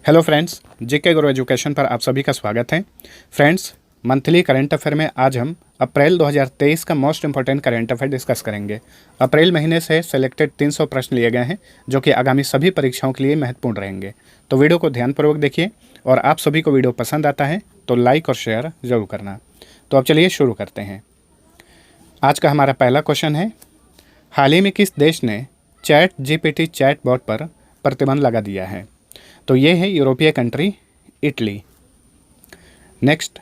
Hello friends, जेके गुरु education पर आप सभी का स्वागत है। फ्रेंड्स, मंथली करंट अफेयर में आज हम अप्रैल 2023 का most important current affair discuss करेंगे। अप्रैल महीने से सिलेक्टेड 300 प्रश्न लिए गए हैं जो कि आगामी सभी परीक्षाओं के लिए महत्वपूर्ण रहेंगे। तो वीडियो को ध्यानपूर्वक देखिए और आप सभी को वीडियो पसंद आता है तो लाइक और शेयर ज़रूर करना। तो अब चलिए शुरू करते हैं। आज का हमारा पहला क्वेश्चन है, हाल ही में किस देश ने ChatGPT चैटबॉट पर प्रतिबंध लगा दिया है? तो ये है यूरोपीय कंट्री इटली। नेक्स्ट,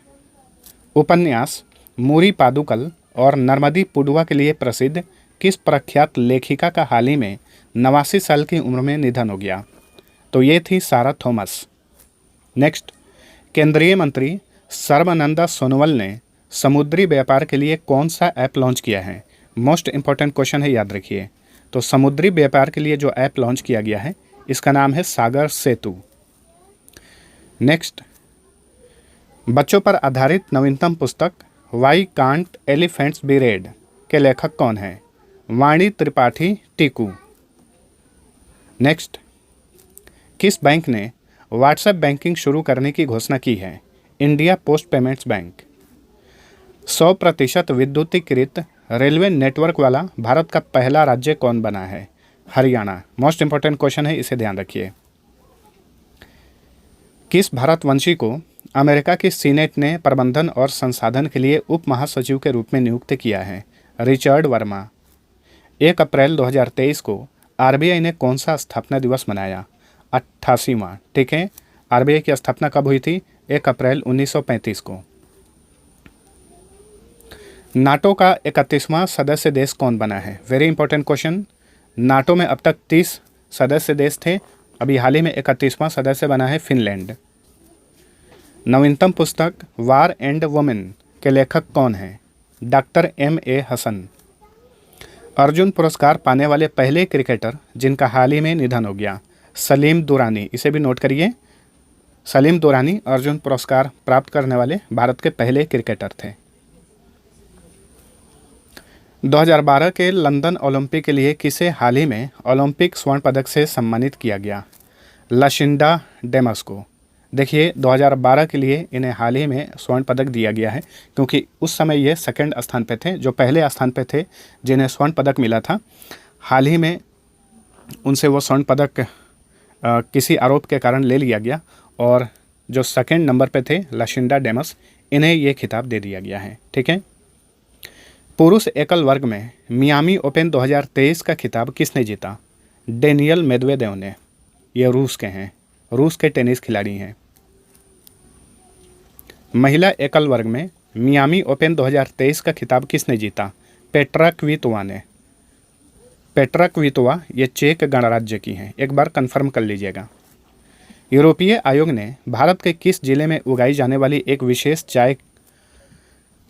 उपन्यास मूरी पादुकल और नर्मदी पुडवा के लिए प्रसिद्ध किस प्रख्यात लेखिका का हाल ही में 89 साल की उम्र में निधन हो गया? तो ये थी सारा थॉमस। नेक्स्ट, केंद्रीय मंत्री सर्बानंद सोनोवाल ने समुद्री व्यापार के लिए कौन सा ऐप लॉन्च किया है? मोस्ट इंपॉर्टेंट क्वेश्चन है, याद रखिए। तो समुद्री व्यापार के लिए जो ऐप लॉन्च किया गया है इसका नाम है सागर सेतु। नेक्स्ट, बच्चों पर आधारित नवीनतम पुस्तक why can't elephants be red के लेखक कौन हैं? वाणी त्रिपाठी टीकू। नेक्स्ट, किस बैंक ने व्हाट्सएप बैंकिंग शुरू करने की घोषणा की है? India Post Payments Bank. 100% विद्युतीकृत रेलवे नेटवर्क वाला भारत का पहला राज्य कौन बना है? हरियाणा। मोस्ट इंपॉर्टेंट क्वेश्चन है, इसे ध्यान रखिए। किस भारतवंशी को अमेरिका की सीनेट ने प्रबंधन और संसाधन के लिए उप महासचिव के रूप में नियुक्त किया है? रिचर्ड वर्मा। 1 अप्रैल 2023 को आरबीआई ने कौन सा स्थापना दिवस मनाया? 88वां। ठीक है, आरबीआई की स्थापना कब हुई थी? 1 अप्रैल 1935 को। नाटो का 31वां सदस्य देश कौन बना है? Very important question. नाटो में अब तक 30 सदस्य देश थे, अभी हाल ही में 31वां सदस्य बना है फिनलैंड। नवीनतम पुस्तक वार एंड वुमेन के लेखक कौन हैं? Doctor M.A. हसन। अर्जुन पुरस्कार पाने वाले पहले क्रिकेटर जिनका हाल ही में निधन हो गया? सलीम दुरानी। इसे भी नोट करिए, सलीम दुरानी अर्जुन पुरस्कार प्राप्त करने वाले भारत के पहले क्रिकेटर थे। 2012 के लंदन ओलंपिक के लिए किसे हाल ही में ओलंपिक स्वर्ण पदक से सम्मानित किया गया? लशिंडा डेमस को। देखिए, 2012 के लिए इन्हें हाल ही में स्वर्ण पदक दिया गया है क्योंकि उस समय ये सेकंड स्थान पे थे। जो पहले स्थान पे थे जिन्हें स्वर्ण पदक मिला था, हाल ही में उनसे वो स्वर्ण पदक किसी आरोप के कारण ले लिया गया और जो सेकंड नंबर पे थे लशिंडा डेमस, इन्हें ये खिताब दे दिया गया है। ठीक है। पुरुष एकल वर्ग में मियामी ओपन 2023 का खिताब किसने जीता? डेनियल मेदवेदेव ने। ये रूस के हैं, रूस के टेनिस खिलाड़ी हैं। महिला एकल वर्ग में मियामी ओपन 2023 का खिताब किसने जीता? पेट्रा क्वितोवा ने। पेट्रा क्वितोवा ये चेक गणराज्य की हैं, एक बार कंफर्म कर लीजिएगा। यूरोपीय आयोग ने भारत के किस जिले में उगाई जाने वाली एक विशेष चाय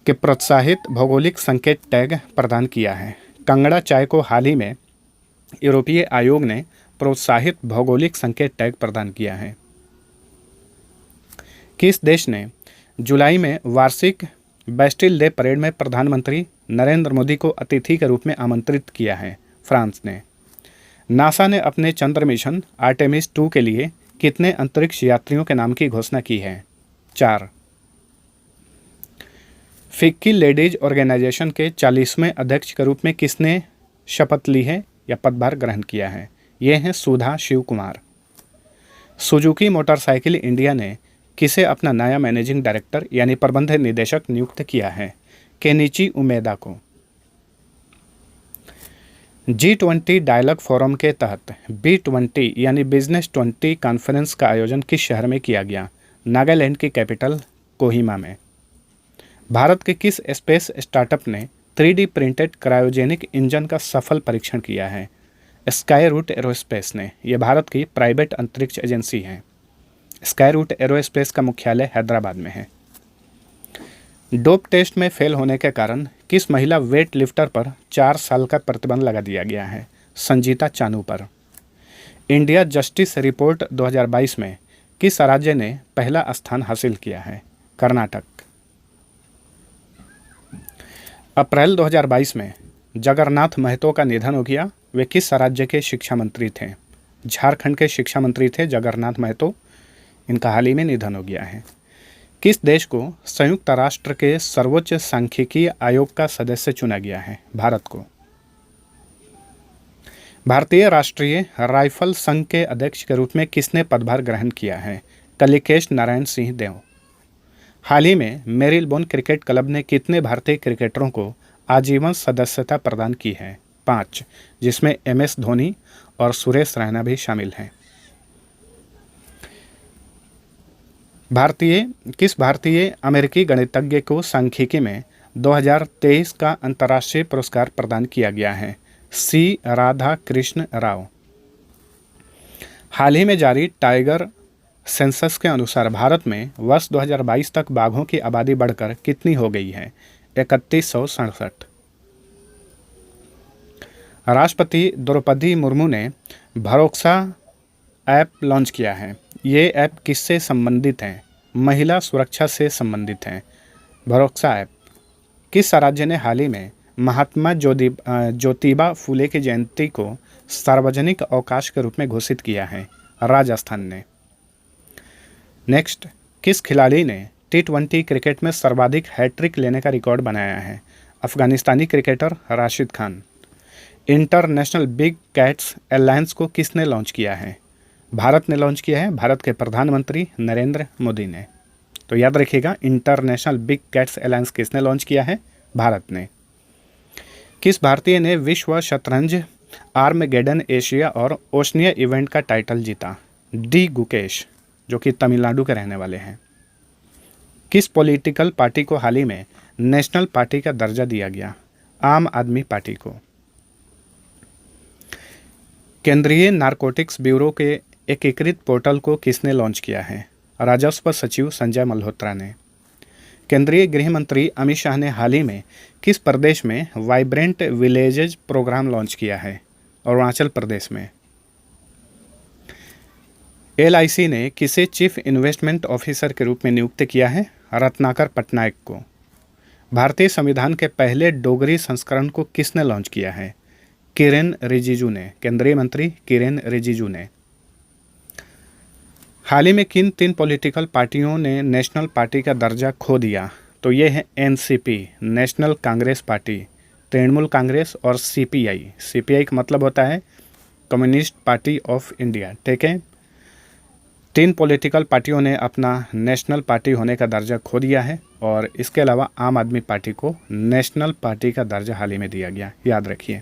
के प्रोत्साहित भौगोलिक संकेत टैग प्रदान किया है? कांगड़ा चाय को हाल ही में यूरोपीय आयोग ने प्रोत्साहित भौगोलिक संकेत टैग प्रदान किया है। किस देश ने जुलाई में वार्षिक बेस्टिल डे परेड में प्रधानमंत्री नरेंद्र मोदी को अतिथि के रूप में आमंत्रित किया है? फ्रांस ने। नासा ने अपने चंद्र मिशन आर्टेमिस 2 के लिए कितने अंतरिक्ष यात्रियों के नाम की घोषणा की है? 4। फिक्की लेडीज ऑर्गेनाइजेशन के 40वें अध्यक्ष के रूप में किसने शपथ ली है या पदभार ग्रहण किया है? ये हैं Sudha Shiv Kumar. Suzuki motorcycle India ने किसे अपना नया मैनेजिंग डायरेक्टर यानी प्रबंध निदेशक नियुक्त किया है? केनिची उमेदा को। G20 डायलॉग फोरम के तहत B20 यानी बिजनेस 20 कॉन्फ्रेंस का आयोजन किस शहर में किया गया? नागालैंड की कैपिटल कोहिमा में। भारत के किस स्पेस स्टार्टअप ने 3D प्रिंटेड क्रायोजेनिक इंजन का सफल परीक्षण किया है? स्काई रूट एरोस्पेस ने। यह भारत की प्राइवेट अंतरिक्ष एजेंसी है। स्काई रूट एरोस्पेस का मुख्यालय हैदराबाद में है। डोप टेस्ट में फेल होने के कारण किस महिला वेट लिफ्टर पर 4 साल का प्रतिबंध लगा दिया गया है? संजीता चानू पर। इंडिया जस्टिस रिपोर्ट 2022 में किस राज्य ने पहला स्थान हासिल किया है? कर्नाटक। अप्रैल 2022 में जगन्नाथ महतो का निधन हो गया। वे किस राज्य के शिक्षा मंत्री थे? झारखंड के शिक्षा मंत्री थे जगन्नाथ महतो। इनका हाल ही में निधन हो गया है। किस देश को संयुक्त राष्ट्र के सर्वोच्च सांख्यिकीय आयोग का सदस्य चुना गया है? भारत को। भारतीय राष्ट्रीय राइफल संघ के अध्यक्ष के रूप में किसने पदभार ग्रहण किया है? कलिकेश नारायण सिंह देव। हाल ही में मेरिलबोर्न क्रिकेट क्लब ने कितने भारतीय क्रिकेटरों को आजीवन सदस्यता प्रदान की है? 5, जिसमें MS धोनी और सुरेश रैना भी शामिल हैं। किस भारतीय अमेरिकी गणितज्ञ को सांख्यिकी में 2023 का अंतर्राष्ट्रीय पुरस्कार प्रदान किया गया है? C राधाकृष्ण राव। हाल ही में जारी टाइगर सेंसस के अनुसार भारत में वर्ष 2022 तक बाघों की आबादी बढ़कर कितनी हो गई है? 3167। राष्ट्रपति द्रौपदी मुर्मू ने भरोसा ऐप लॉन्च किया है। ये ऐप किससे संबंधित है? महिला सुरक्षा से संबंधित है। भरोसा ऐप। किस राज्य ने हाल ही में महात्मा ज्योतिबा फुले की जयंती को सार्वजनिक अवकाश के रूप में घोषित किया है? राजस्थान ने। नेक्स्ट, किस खिलाड़ी ने T20 क्रिकेट में सर्वाधिक हैट्रिक लेने का रिकॉर्ड बनाया है? अफगानिस्तानी cricketer Rashid Khan. International Big Cats Alliance को किसने लॉन्च किया है? भारत ने लॉन्च किया है, भारत के प्रधानमंत्री नरेंद्र मोदी ने। तो याद रखिएगा, इंटरनेशनल बिग कैट्स अलायंस किसने लॉन्च किया है? भारत ने। किस भारतीय ने विश्व शतरंज आर्मगेडन एशिया और ओशनिया इवेंट का टाइटल जीता? D गुकेश, जो कि तमिलनाडु के रहने वाले हैं। किस पॉलिटिकल पार्टी को हाल ही में नेशनल पार्टी का दर्जा दिया गया? आम आदमी पार्टी को। केंद्रीय नारकोटिक्स ब्यूरो के एकीकृत पोर्टल को किसने लॉन्च किया है? राजस्व सचिव संजय मल्होत्रा ने। केंद्रीय गृह मंत्री अमित शाह ने हाल ही में किस प्रदेश में वाइब्रेंट विलेजेज प्रोग्राम लॉन्च किया है? अरुणाचल प्रदेश में। LIC ने किसे चीफ इन्वेस्टमेंट ऑफिसर के रूप में नियुक्त किया है? रत्नाकर पटनायक को। भारतीय संविधान के पहले डोगरी संस्करण को किसने लॉन्च किया है? किरेन रिजिजू ने। केंद्रीय मंत्री किरेन रिजिजू ने। हाल ही में किन 3 पॉलिटिकल पार्टियों ने नेशनल पार्टी का दर्जा खो दिया? तो ये है NCP national Congress party, Trinamool Congress और CPI। CPI का मतलब होता है कम्युनिस्ट पार्टी ऑफ इंडिया। ठीक है, 3 पॉलिटिकल पार्टियों ने अपना नेशनल पार्टी होने का दर्जा खो दिया है और इसके अलावा आम आदमी पार्टी को नेशनल पार्टी का दर्जा हाल ही में दिया गया, याद रखिए।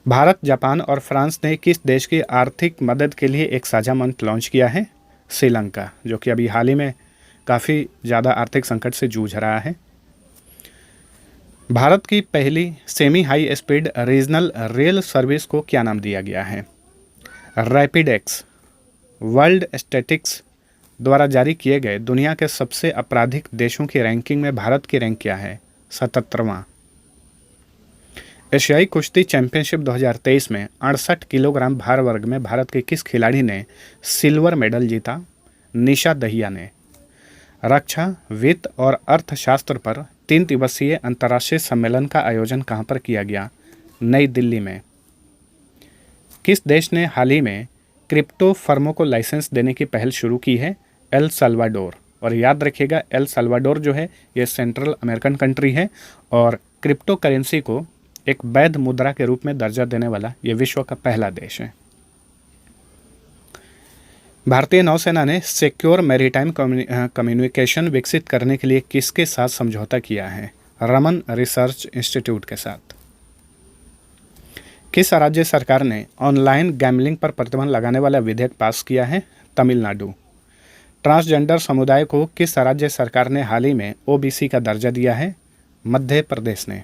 भारत, जापान और फ्रांस ने किस देश की आर्थिक मदद के लिए एक साझा मंच लॉन्च किया है? श्रीलंका, जो कि अभी हाल ही में काफ़ी ज़्यादा आर्थिक संकट से जूझ रहा है। भारत की पहली semi high speed regional rail service को क्या नाम दिया गया है? Rapid x. वर्ल्ड स्टैटिस्टिक्स द्वारा जारी किए गए दुनिया के सबसे आपराधिक देशों की रैंकिंग में भारत की रैंक क्या है? 77वां। एशियाई कुश्ती चैंपियनशिप 2023 में 68 किलोग्राम भार वर्ग में भारत के किस खिलाड़ी ने सिल्वर मेडल जीता? निशा दहिया ने। रक्षा, वित्त और अर्थशास्त्र पर 3 दिवसीय अंतर्राष्ट्रीय सम्मेलन का आयोजन कहाँ पर किया गया? नई दिल्ली में। किस देश ने हाल ही में क्रिप्टो फर्मों को लाइसेंस देने की पहल शुरू की है? El Salvador. और याद रखिएगा, एल साल्वाडोर जो है ये सेंट्रल अमेरिकन कंट्री है और क्रिप्टो करेंसी को एक वैध मुद्रा के रूप में दर्जा देने वाला ये विश्व का पहला देश है। भारतीय नौसेना ने सिक्योर मैरीटाइम कम्युनिकेशन विकसित करने के लिए किसके साथ समझौता किया है? रमन रिसर्च इंस्टीट्यूट के साथ। किस राज्य सरकार ने ऑनलाइन गैम्बलिंग पर प्रतिबंध लगाने वाला विधेयक पास किया है? तमिलनाडु। ट्रांसजेंडर समुदाय को किस राज्य सरकार ने हाल ही में OBC का दर्जा दिया है? मध्य प्रदेश ने।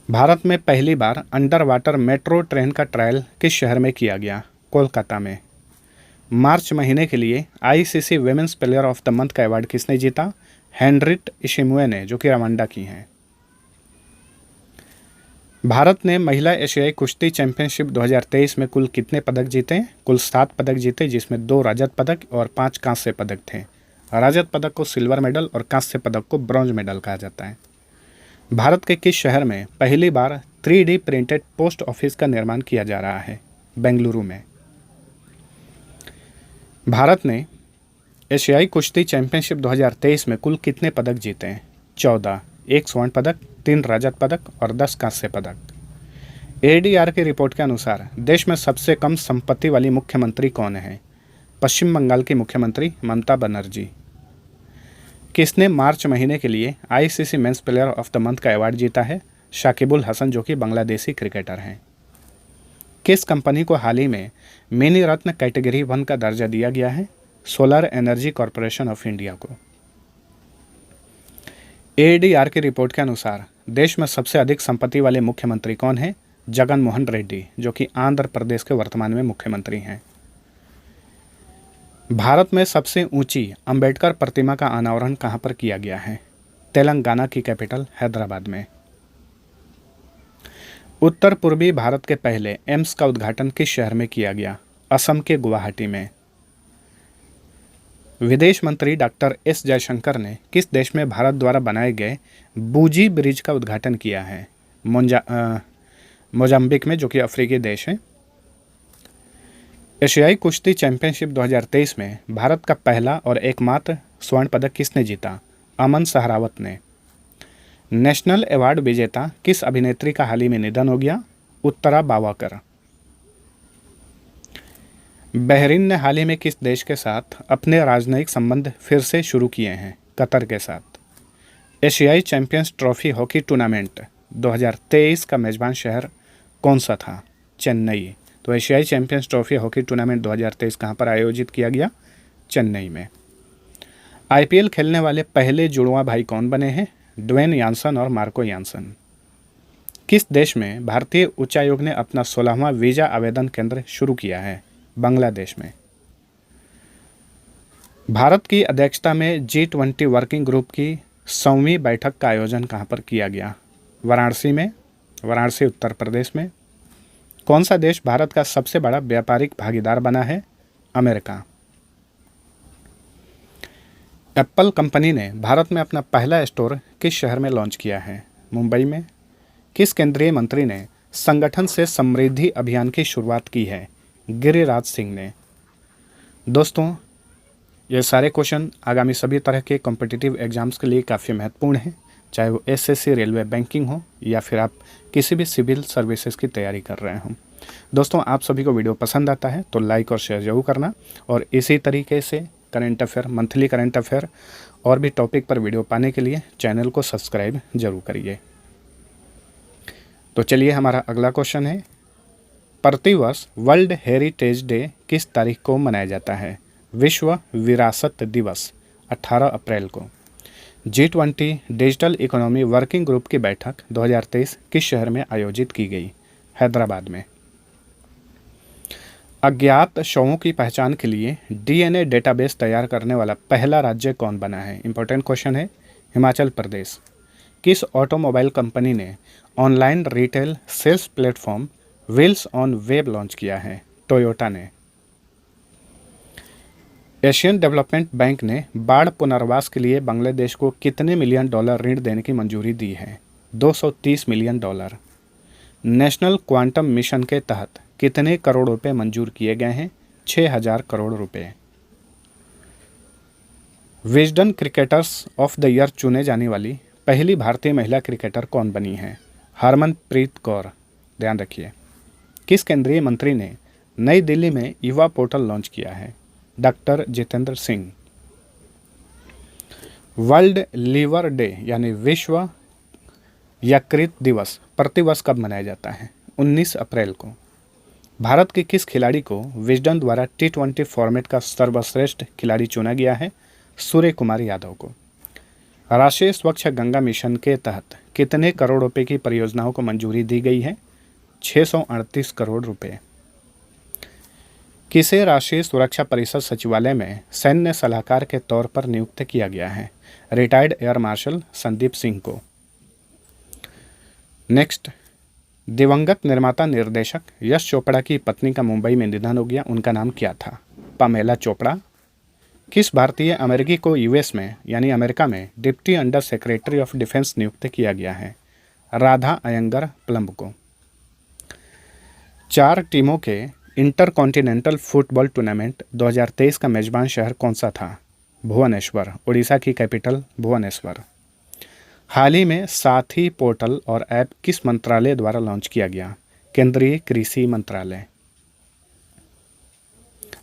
भारत में पहली बार अंडर वाटर मेट्रो ट्रेन का ट्रायल किस शहर में किया गया? कोलकाता में। मार्च महीने के लिए ICC women's player of the month का अवार्ड किसने जीता? हेनरिट इशिमुए ने, जो कि रवांडा की हैं। भारत ने महिला एशियाई कुश्ती चैंपियनशिप 2023 में कुल कितने पदक जीते? कुल 7 पदक जीते, जिसमें 2 रजत पदक और 5 कांस्य पदक थे। रजत पदक को सिल्वर मेडल और कांस्य पदक को ब्रॉन्ज मेडल कहा जाता है। भारत के किस शहर में पहली बार 3D प्रिंटेड पोस्ट ऑफिस का निर्माण किया जा रहा है? बेंगलुरु में। भारत ने एशियाई कुश्ती चैंपियनशिप 2023 में कुल कितने पदक जीते हैं? 14, 1 स्वर्ण पदक, 3 रजत पदक और 10 कांस्य पदक। एडीआर की रिपोर्ट के अनुसार देश में सबसे कम संपत्ति वाली मुख्यमंत्री कौन है? पश्चिम बंगाल की मुख्यमंत्री ममता बनर्जी। किसने मार्च महीने के लिए ICC men's player of the month का अवार्ड जीता है? शाकिबुल हसन, जो कि बांग्लादेशी क्रिकेटर हैं। किस कंपनी को हाल ही में मिनी रत्न कैटेगरी 1 का दर्जा दिया गया है? Solar energy corporation of India को। एडीआर की रिपोर्ट के अनुसार देश में सबसे अधिक संपत्ति वाले मुख्यमंत्री कौन है? जगन मोहन रेड्डी, जो कि आंध्र प्रदेश के वर्तमान में मुख्यमंत्री हैं। भारत में सबसे ऊंची अंबेडकर प्रतिमा का अनावरण कहां पर किया गया है? तेलंगाना की कैपिटल हैदराबाद में। उत्तर पूर्वी भारत के पहले एम्स का उद्घाटन किस शहर में किया गया? असम के गुवाहाटी में। विदेश मंत्री डॉक्टर एस जयशंकर ने किस देश में भारत द्वारा बनाए गए बूजी ब्रिज का उद्घाटन किया है? मोजाम्बिक में, जो कि अफ्रीकी देश है। एशियाई कुश्ती चैंपियनशिप 2023 में भारत का पहला और एकमात्र स्वर्ण पदक किसने जीता? अमन सहरावत ने। नेशनल अवार्ड विजेता किस अभिनेत्री का हाल ही में निधन हो गया? उत्तरा बावाकर। बहरीन ने हाल ही में किस देश के साथ अपने राजनयिक संबंध फिर से शुरू किए हैं? कतर के साथ। एशियाई चैंपियंस ट्रॉफी हॉकी टूर्नामेंट 2023 का मेजबान शहर कौन सा था? चेन्नई। तो एशियाई चैंपियंस ट्रॉफी हॉकी टूर्नामेंट 2023 कहाँ पर आयोजित किया गया? चेन्नई में। आईपीएल खेलने वाले पहले जुड़वां भाई कौन बने हैं? ड्वेन यानसन और मार्को यानसन। किस देश में भारतीय उच्चायोग ने अपना 16वां वीजा आवेदन केंद्र शुरू किया है? बांग्लादेश में। भारत की अध्यक्षता में G20 वर्किंग ग्रुप की 100वीं बैठक का आयोजन कहाँ पर किया गया? वाराणसी में। वाराणसी उत्तर प्रदेश में। कौन सा देश भारत का सबसे बड़ा व्यापारिक भागीदार बना है? अमेरिका। एप्पल कंपनी ने भारत में अपना पहला स्टोर किस शहर में लॉन्च किया है? मुंबई में। किस केंद्रीय मंत्री ने संगठन से समृद्धि अभियान की शुरुआत की है? गिरिराज सिंह ने। दोस्तों, ये सारे क्वेश्चन आगामी सभी तरह के कॉम्पिटिटिव एग्जाम्स के लिए काफ़ी महत्वपूर्ण हैं, चाहे वो एसएससी, रेलवे, बैंकिंग हो या फिर आप किसी भी सिविल सर्विसेज की तैयारी कर रहे हों। दोस्तों, आप सभी को वीडियो पसंद आता है तो लाइक और शेयर जरूर करना, और इसी तरीके से current affair, monthly current affair और भी टॉपिक पर वीडियो पाने के लिए चैनल को सब्सक्राइब जरूर करिए। तो चलिए, हमारा अगला क्वेश्चन है, प्रतिवर्ष वर्ल्ड हेरिटेज डे किस तारीख को मनाया जाता है? विश्व विरासत दिवस 18 अप्रैल को। G20 digital economy working group की बैठक 2023 किस शहर में आयोजित की गई? हैदराबाद में। अज्ञात शवों की पहचान के लिए DNA डेटाबेस तैयार करने वाला पहला राज्य कौन बना है? इंपॉर्टेंट क्वेश्चन है। हिमाचल प्रदेश। किस ऑटोमोबाइल कंपनी ने online retail sales platform wheels on web launch किया है? टोयोटा ने। एशियन डेवलपमेंट बैंक ने बाढ़ पुनर्वास के लिए बांग्लादेश को कितने $मिलियन ऋण देने की मंजूरी दी है? $230 मिलियन। नेशनल क्वांटम मिशन के तहत कितने करोड़ रुपए मंजूर किए गए हैं? 6000 करोड़ रुपए। Wisden cricketers of the year चुने जाने वाली पहली भारतीय महिला क्रिकेटर कौन बनी है? हरमनप्रीत कौर। ध्यान रखिए। किस केंद्रीय मंत्री ने नई दिल्ली में युवा पोर्टल लॉन्च किया है? Doctor Jitendra Singh. World liver day यानी विश्व यकृत दिवस प्रतिवर्ष कब मनाया जाता है? 19 अप्रैल को। भारत के किस खिलाड़ी को विजडन द्वारा T20 फॉर्मेट का सर्वश्रेष्ठ खिलाड़ी चुना गया है? सूर्य कुमार यादव को। राष्ट्रीय स्वच्छ गंगा मिशन के तहत कितने करोड़ रुपए की परियोजनाओं को मंजूरी दी गई है? 638 करोड़ रुपए। किसे राष्ट्रीय सुरक्षा परिषद सचिवालय में सैन्य सलाहकार के तौर पर नियुक्त किया गया है? Retired air marshal Sandeep Singh को। नेक्स्ट, दिवंगत निर्माता निर्देशक यश चोपड़ा की पत्नी का मुंबई में निधन हो गया, उनका नाम क्या था? पामेला चोपड़ा। किस भारतीय अमेरिकी को यूएस में यानी अमेरिका में deputy under secretary of defence नियुक्त किया गया है? राधा अयंगर प्लम्ब को। 4 टीमों के इंटरकॉन्टिनेंटल फुटबॉल टूर्नामेंट 2023 का मेजबान शहर कौन सा था? भुवनेश्वर। उड़ीसा की कैपिटल भुवनेश्वर। हाल ही में साथी पोर्टल और ऐप किस मंत्रालय द्वारा लॉन्च किया गया? केंद्रीय कृषि मंत्रालय।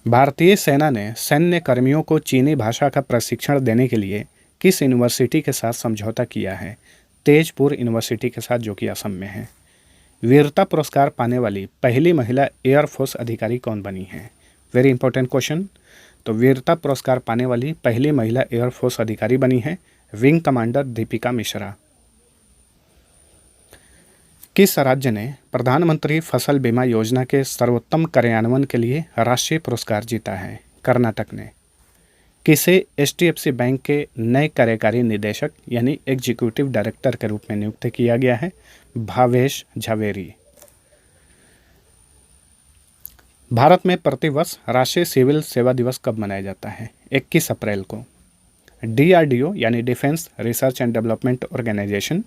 भारतीय सेना ने सैन्य कर्मियों को चीनी भाषा का प्रशिक्षण देने के लिए किस यूनिवर्सिटी के साथ समझौता किया है? तेजपुर यूनिवर्सिटी के साथ, जो कि असम में है। वीरता पुरस्कार पाने वाली पहली महिला एयरफोर्स अधिकारी कौन बनी है? Very important question. तो वीरता पुरस्कार पाने वाली पहली महिला एयरफोर्स अधिकारी बनी है विंग कमांडर दीपिका मिश्रा। किस राज्य ने प्रधानमंत्री फसल बीमा योजना के सर्वोत्तम कार्यान्वयन के लिए राष्ट्रीय पुरस्कार जीता है? कर्नाटक ने। किसे एचडीएफसी बैंक के नए कार्यकारी निदेशक यानी एग्जीक्यूटिव डायरेक्टर के रूप में नियुक्त किया गया है? भावेश झावेरी। भारत में प्रतिवर्ष राष्ट्रीय सिविल सेवा दिवस कब मनाया जाता है? 21 अप्रैल को। डीआरडीओ यानी defence research and development organisation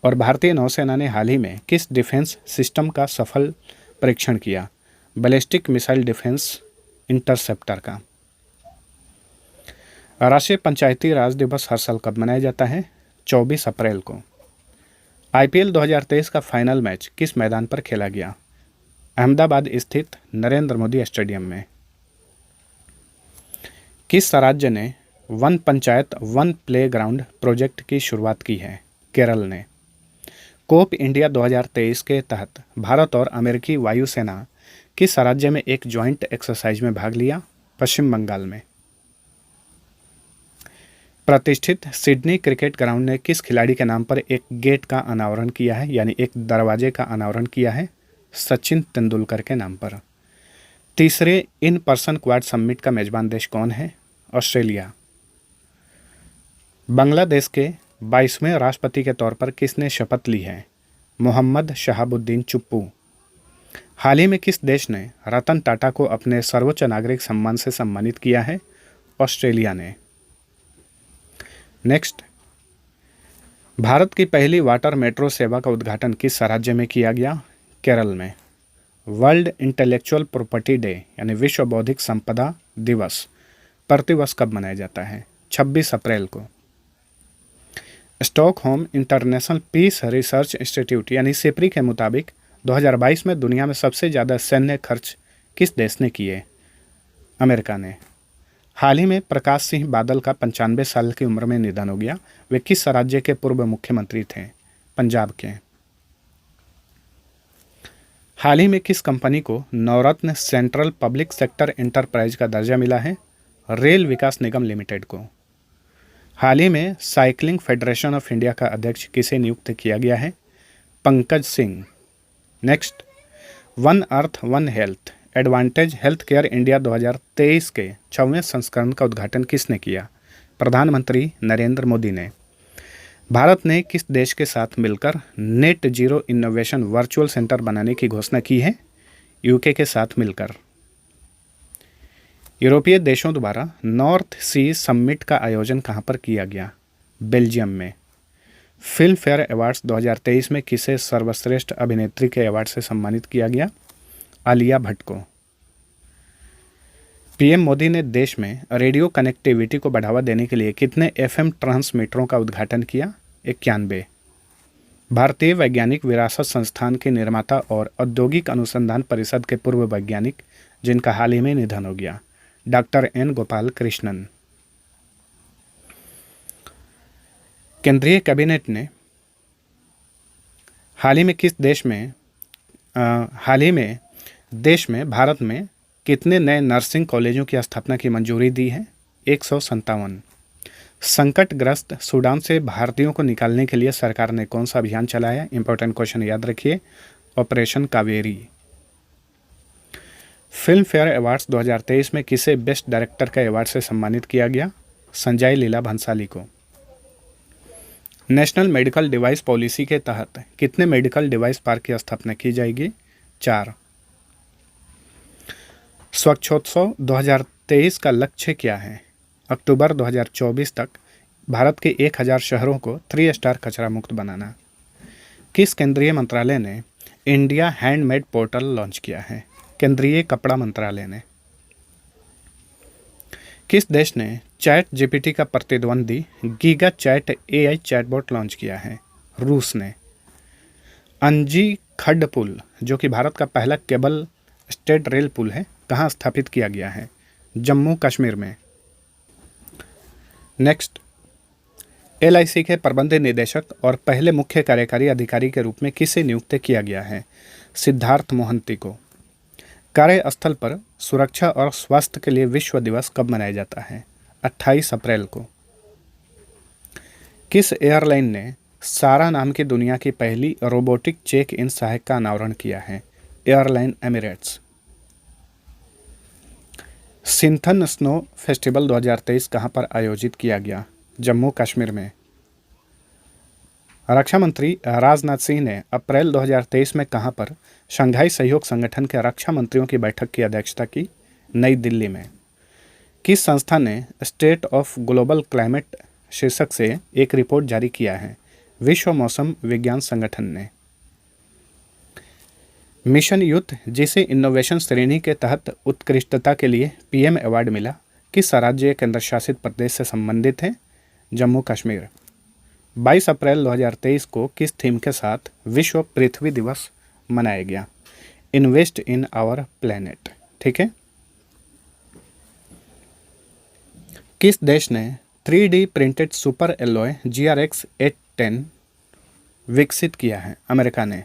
और भारतीय नौसेना ने हाल ही में किस डिफेंस सिस्टम का सफल परीक्षण किया? बैलिस्टिक मिसाइल डिफेंस इंटरसेप्टर का। राष्ट्रीय पंचायती राज दिवस हर साल कब मनाया जाता है? 24 अप्रैल को। आईपीएल 2023 का फाइनल मैच किस मैदान पर खेला गया? अहमदाबाद स्थित नरेंद्र मोदी स्टेडियम में। किस राज्य ने one panchayat one playground project की शुरुआत की है? केरल ने। कोप इंडिया 2023 के तहत भारत और अमेरिकी वायुसेना किस राज्य में एक ज्वाइंट एक्सरसाइज में भाग लिया? पश्चिम बंगाल में। प्रतिष्ठित सिडनी क्रिकेट ग्राउंड ने किस खिलाड़ी के नाम पर एक गेट का अनावरण किया है, यानी एक दरवाजे का अनावरण किया है? सचिन तेंदुलकर के नाम पर। तीसरे इन पर्सन क्वाड समिट का मेजबान देश कौन है? ऑस्ट्रेलिया। बांग्लादेश के 22वें राष्ट्रपति के तौर पर किसने शपथ ली है? मोहम्मद शहाबुद्दीन चुप्पू। हाल ही में किस देश ने रतन टाटा को अपने सर्वोच्च नागरिक सम्मान से सम्मानित किया है? ऑस्ट्रेलिया ने। नेक्स्ट, भारत की पहली वाटर मेट्रो सेवा का उद्घाटन किस राज्य में किया गया? केरल में। वर्ल्ड इंटेलेक्चुअल प्रॉपर्टी डे यानी विश्व बौद्धिक संपदा दिवस प्रतिवर्ष कब मनाया जाता है? 26 अप्रैल को। Stockholm international peace research institute यानी सिप्री के मुताबिक 2022 में दुनिया में सबसे ज़्यादा सैन्य खर्च किस देश ने किए? अमेरिका ने। हाल ही में प्रकाश सिंह बादल का 95 साल की उम्र में निधन हो गया। वे किस राज्य के पूर्व मुख्यमंत्री थे? पंजाब के। हाल ही में किस कंपनी को नवरत्न सेंट्रल पब्लिक सेक्टर एंटरप्राइज का दर्जा मिला है? रेल विकास निगम लिमिटेड को। हाल ही में साइकिलिंग फेडरेशन ऑफ इंडिया का अध्यक्ष किसे नियुक्त किया गया है? Pankaj Singh. Next, one earth one health advantage health care India 2023 के 6वें संस्करण का उद्घाटन किसने किया? प्रधानमंत्री नरेंद्र मोदी ने। भारत ने किस देश के साथ मिलकर net zero innovation virtual centre बनाने की घोषणा की है? यूके के साथ मिलकर। यूरोपीय देशों द्वारा नॉर्थ सी समिट का आयोजन कहां पर किया गया? बेल्जियम में। फिल्म फेयर अवार्ड्स 2023 में किसे सर्वश्रेष्ठ अभिनेत्री के अवार्ड से सम्मानित किया गया? आलिया भट्ट को। पीएम मोदी ने देश में रेडियो कनेक्टिविटी को बढ़ावा देने के लिए कितने एफएम ट्रांसमीटरों का उद्घाटन किया? 91। भारतीय वैज्ञानिक विरासत संस्थान के निर्माता और औद्योगिक अनुसंधान परिषद के पूर्व वैज्ञानिक जिनका हाल ही में निधन हो गया, डॉक्टर एन गोपाल कृष्णन। केंद्रीय कैबिनेट ने हाल ही में देश में भारत में कितने नए नर्सिंग कॉलेजों की स्थापना की मंजूरी दी है? 157। संकटग्रस्त सूडान से भारतीयों को निकालने के लिए सरकार ने कौन सा अभियान चलाया? इंपॉर्टेंट क्वेश्चन याद रखिए, operation Kaveri. Film fair awards 2023 में किसे बेस्ट डायरेक्टर के अवार्ड से सम्मानित किया गया? संजय लीला भंसाली को। नेशनल मेडिकल डिवाइस पॉलिसी के तहत कितने मेडिकल डिवाइस पार्क की स्थापना की जाएगी? 4। स्वच्छोत्सव 2023 का लक्ष्य क्या है? अक्टूबर 2024 तक भारत के 1000 शहरों को 3 स्टार कचरा मुक्त बनाना। किस केंद्रीय मंत्रालय ने इंडिया हैंडमेड पोर्टल लॉन्च किया है? केंद्रीय कपड़ा मंत्रालय ने। किस देश ने चैट जीपीटी का प्रतिद्वंदी giga chad AI chatbot launch किया है? रूस ने। अंजी खड्ड पुल, जो कि भारत का पहला केबल स्टेट रेल पुल है, कहाँ स्थापित किया गया है? जम्मू कश्मीर में। नेक्स्ट, एलआईसी के प्रबंध निदेशक और पहले मुख्य कार्यकारी अधिकारी के रूप में किसे नियुक्त किया गया है? सिद्धार्थ मोहंती को। कार्यस्थल पर सुरक्षा और स्वास्थ्य के लिए विश्व दिवस कब मनाया जाता है? 28 अप्रैल को। किस एयरलाइन ने सारा नाम की दुनिया की पहली रोबोटिक चेक इन सहायक का अनावरण किया है? Airline Emirates. Sinthan snow festival 2023 कहाँ पर आयोजित किया गया? जम्मू कश्मीर में। रक्षा मंत्री राजनाथ सिंह ने अप्रैल 2023 में कहाँ पर शंघाई सहयोग संगठन के रक्षा मंत्रियों की बैठक की अध्यक्षता की? नई दिल्ली में। किस संस्था ने स्टेट ऑफ ग्लोबल क्लाइमेट शीर्षक से एक रिपोर्ट जारी किया है? विश्व मौसम विज्ञान संगठन ने। मिशन युद्ध, जिसे इनोवेशन श्रेणी के तहत उत्कृष्टता के लिए पीएम अवार्ड मिला, किस राज्य केंद्र शासित प्रदेश से संबंधित है? जम्मू कश्मीर। 22 अप्रैल 2023 को किस थीम के साथ विश्व पृथ्वी दिवस मनाया गया? Invest in our planet. ठीक है। किस देश ने 3D printed super alloy GRX 810 विकसित किया है? अमेरिका ने।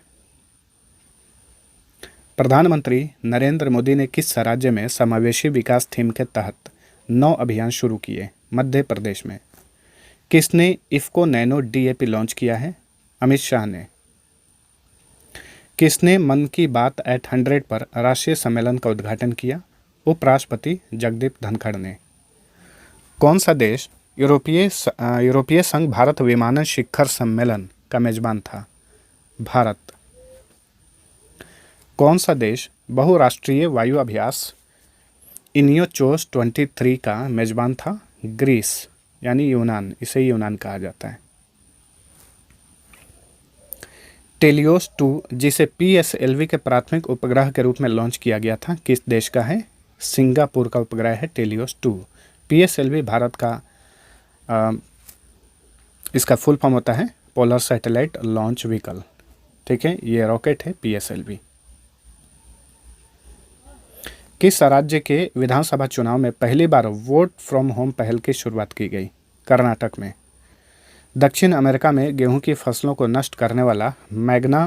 प्रधानमंत्री नरेंद्र मोदी ने किस राज्य में समावेशी विकास थीम के तहत 9 अभियान शुरू किए? मध्य प्रदेश में। किसने इफ्को नैनो डीएपी लॉन्च किया है? अमित शाह ने। किसने मन की बात @100 पर राष्ट्रीय सम्मेलन का उद्घाटन किया? उपराष्ट्रपति जगदीप धनखड़ ने। कौन सा देश यूरोपीय संघ भारत विमानन शिखर सम्मेलन का मेजबान था? भारत। कौन सा देश बहुराष्ट्रीय वायु अभ्यास इनियोचोस 23 का मेजबान था? ग्रीस, यानी यूनान, इसे यूनान कहा जाता है। टेलियोस 2, जिसे PSLV के प्राथमिक उपग्रह के रूप में लॉन्च किया गया था, किस देश का है? सिंगापुर का उपग्रह है टेलियोस 2। PSLV भारत का इसका फुल फॉर्म होता है पोलर सैटेलाइट लॉन्च व्हीकल। ठीक है, ये रॉकेट है PSLV। किस राज्य के विधानसभा चुनाव में पहली बार वोट फ्रॉम होम पहल की शुरुआत की गई? कर्नाटक में। दक्षिण अमेरिका में गेहूं की फसलों को नष्ट करने वाला मैग्ना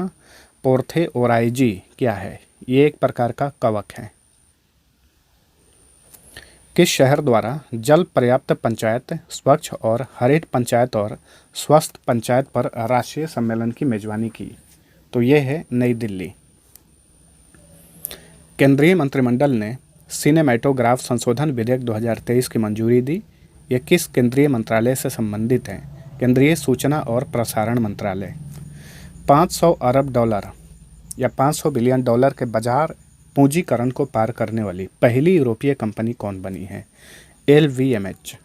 पोर्थे ओराइजी क्या है? ये एक प्रकार का कवक है। किस शहर द्वारा जल पर्याप्त पंचायत, स्वच्छ और हरित पंचायत और स्वस्थ पंचायत पर राष्ट्रीय सम्मेलन की मेजबानी की? तो ये है नई दिल्ली। केंद्रीय मंत्रिमंडल ने सिनेमैटोग्राफ संशोधन विधेयक 2023 की मंजूरी दी। यह किस केंद्रीय मंत्रालय से संबंधित है? केंद्रीय सूचना और प्रसारण मंत्रालय। 500 अरब डॉलर या 500 बिलियन डॉलर के बाजार पूंजीकरण को पार करने वाली पहली यूरोपीय कंपनी कौन बनी है? LVMH।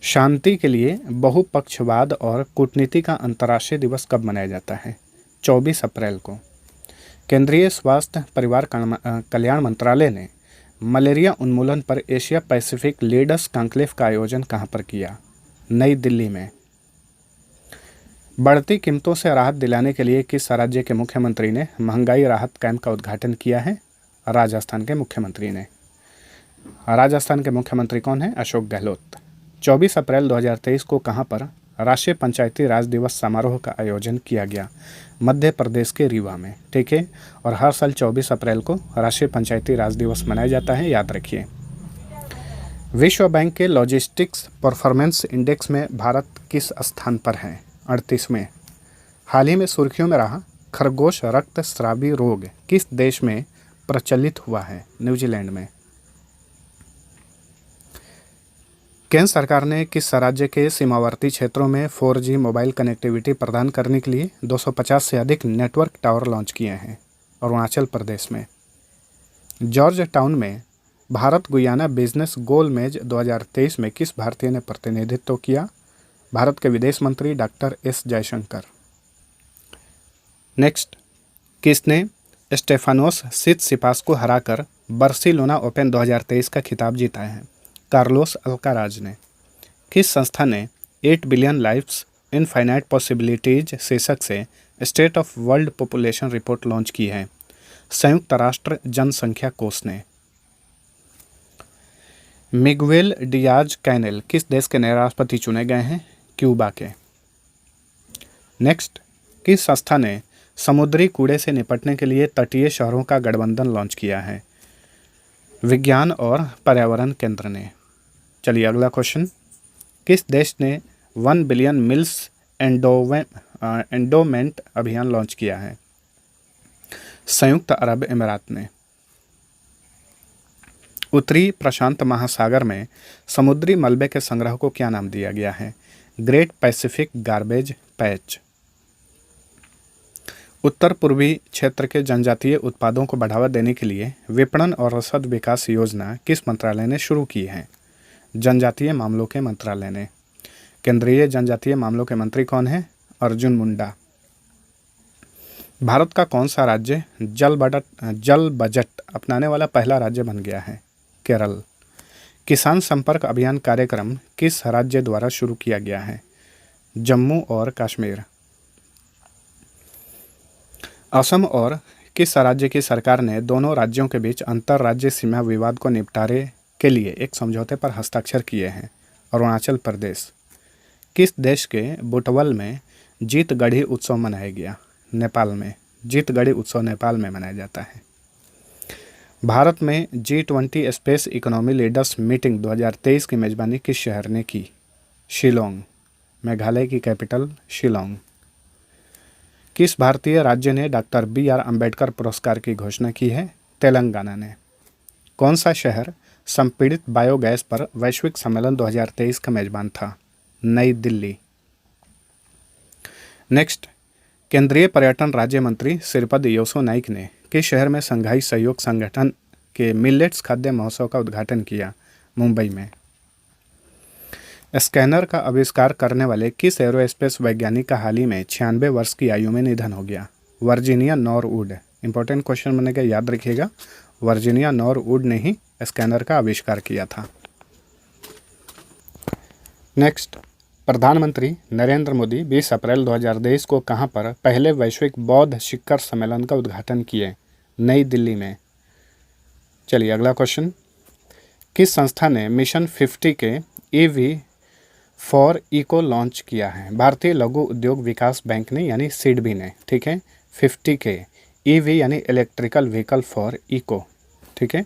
शांति के लिए बहुपक्षवाद और कूटनीति का अंतर्राष्ट्रीय दिवस कब मनाया जाता है? 24 अप्रैल को। केंद्रीय स्वास्थ्य परिवार कल्याण मंत्रालय ने मलेरिया उन्मूलन पर एशिया पैसिफिक लीडर्स कॉन्क्लेव का आयोजन कहाँ पर किया? नई दिल्ली में। बढ़ती कीमतों से राहत दिलाने के लिए किस राज्य के मुख्यमंत्री ने महंगाई राहत कैंप का उद्घाटन किया है? राजस्थान के मुख्यमंत्री ने। राजस्थान के मुख्यमंत्री कौन है? अशोक गहलोत। 24 अप्रैल 2023 को कहाँ पर राष्ट्रीय पंचायती राज दिवस समारोह का आयोजन किया गया? मध्य प्रदेश के रीवा में। ठीक है, और हर साल 24 अप्रैल को राष्ट्रीय पंचायती राज दिवस मनाया जाता है, याद रखिए। विश्व बैंक के लॉजिस्टिक्स परफॉर्मेंस इंडेक्स में भारत किस स्थान पर है? 38वें। हाल ही में सुर्खियों में रहा खरगोश रक्तस्रावी रोग किस देश में प्रचलित हुआ है? न्यूजीलैंड में। केंद्र सरकार ने किस राज्य के सीमावर्ती क्षेत्रों में 4G मोबाइल कनेक्टिविटी प्रदान करने के लिए 250 से अधिक नेटवर्क टावर लॉन्च किए हैं? अरुणाचल प्रदेश में। जॉर्ज टाउन में भारत गुयाना बिजनेस गोलमेज 2023 में किस भारतीय ने प्रतिनिधित्व किया? भारत के विदेश मंत्री डॉक्टर S जयशंकर। नेक्स्ट, किसने स्टेफानोस सिटसिपास को हराकर बार्सिलोना ओपन 2023 का खिताब जीता है कार्लोस अल्काराज ने। किस संस्था ने 8 बिलियन लाइफ्स इनफाइनाइट पॉसिबिलिटीज शीर्षक से state of world population report launch की है? संयुक्त राष्ट्र जनसंख्या कोष ने। मिगुएल डियाज कैनेल किस देश के नए राष्ट्रपति चुने गए हैं? क्यूबा के। नेक्स्ट, किस संस्था ने समुद्री कूड़े से निपटने के लिए तटीय शहरों का गठबंधन लॉन्च किया है? विज्ञान और पर्यावरण केंद्र ने। चलिए अगला क्वेश्चन, किस देश ने 1 बिलियन मील्स एंडोमेंट अभियान लॉन्च किया है? संयुक्त अरब अमीरात ने। उत्तरी प्रशांत महासागर में समुद्री मलबे के संग्रह को क्या नाम दिया गया है? Great Pacific Garbage Patch. उत्तर पूर्वी क्षेत्र के जनजातीय उत्पादों को बढ़ावा देने के लिए विपणन और रसद विकास योजना किस मंत्रालय ने शुरू की है? जनजातीय मामलों के मंत्रालय ने। केंद्रीय जनजातीय मामलों के मंत्री कौन हैं? अर्जुन मुंडा। भारत का कौन सा राज्य जल बजट अपनाने वाला पहला राज्य बन गया है? केरल। किसान संपर्क अभियान कार्यक्रम किस राज्य द्वारा शुरू किया गया है? जम्मू और कश्मीर। असम और किस राज्य की सरकार ने दोनों राज्यों के बीच अंतर राज्य सीमा विवाद को निपटारे के लिए एक समझौते पर हस्ताक्षर किए हैं? अरुणाचल प्रदेश। किस देश के बुटवल में जीतगढ़ी उत्सव मनाया गया? नेपाल में। जीतगढ़ी उत्सव नेपाल में मनाया जाता है। भारत में G20 space economy leaders meeting 2023 की मेजबानी किस शहर ने की? शिलोंग। मेघालय की कैपिटल शिलोंग। किस भारतीय राज्य ने डॉक्टर BR अम्बेडकर पुरस्कार की घोषणा की है? तेलंगाना ने। कौन सा शहर संपीड़ित बायोगैस पर वैश्विक सम्मेलन 2023 का मेजबान था? नई दिल्ली। नेक्स्ट, केंद्रीय पर्यटन राज्य मंत्री श्रीपद येसो नाइक ने किस शहर में संघाई सहयोग संगठन के मिलेट्स खाद्य महोत्सव का उद्घाटन किया? मुंबई में। स्कैनर का आविष्कार करने वाले किस एरोस्पेस वैज्ञानिक का हाल ही में 96 वर्ष की आयु में निधन हो गया? Virginia Norwood. इंपॉर्टेंट क्वेश्चन बनेगा, याद रखिएगा। वर्जीनिया नॉरवुड ने ही स्कैनर का आविष्कार किया था। नेक्स्ट, प्रधानमंत्री नरेंद्र मोदी 20 अप्रैल 2023 को कहां पर पहले वैश्विक बौद्ध शिखर सम्मेलन का उद्घाटन किए? नई दिल्ली में। चलिए अगला क्वेश्चन, किस संस्था ने मिशन 50 के EV फॉर इको लॉन्च किया है? भारतीय लघु उद्योग विकास बैंक ने, यानी सिडबी ने। ठीक है, 50 के EV यानी इलेक्ट्रिकल व्हीकल फॉर इको। ठीक है।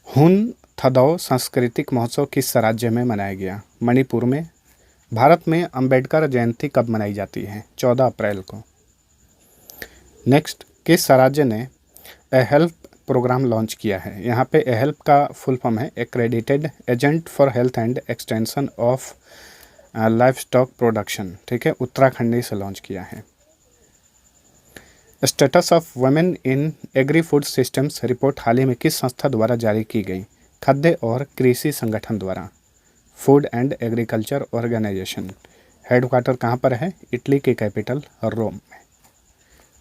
हुन थदौ सांस्कृतिक महोत्सव किस राज्य में मनाया गया? मणिपुर में। भारत में अंबेडकर जयंती कब मनाई जाती है? 14 अप्रैल को। नेक्स्ट, किस राज्य ने ए हेल्प प्रोग्राम लॉन्च किया है? यहाँ पे ए हेल्प का फुल फॉर्म है accredited agent for health and extension of livestock production. ठीक है, उत्तराखंड ने इसे लॉन्च किया है। Status of women in agrifood systems report हाल ही में किस संस्था द्वारा जारी की गई? खाद्य और कृषि संगठन द्वारा। Food and agriculture organisation. Headquarter कहाँ पर है? इटली की कैपिटल रोम में।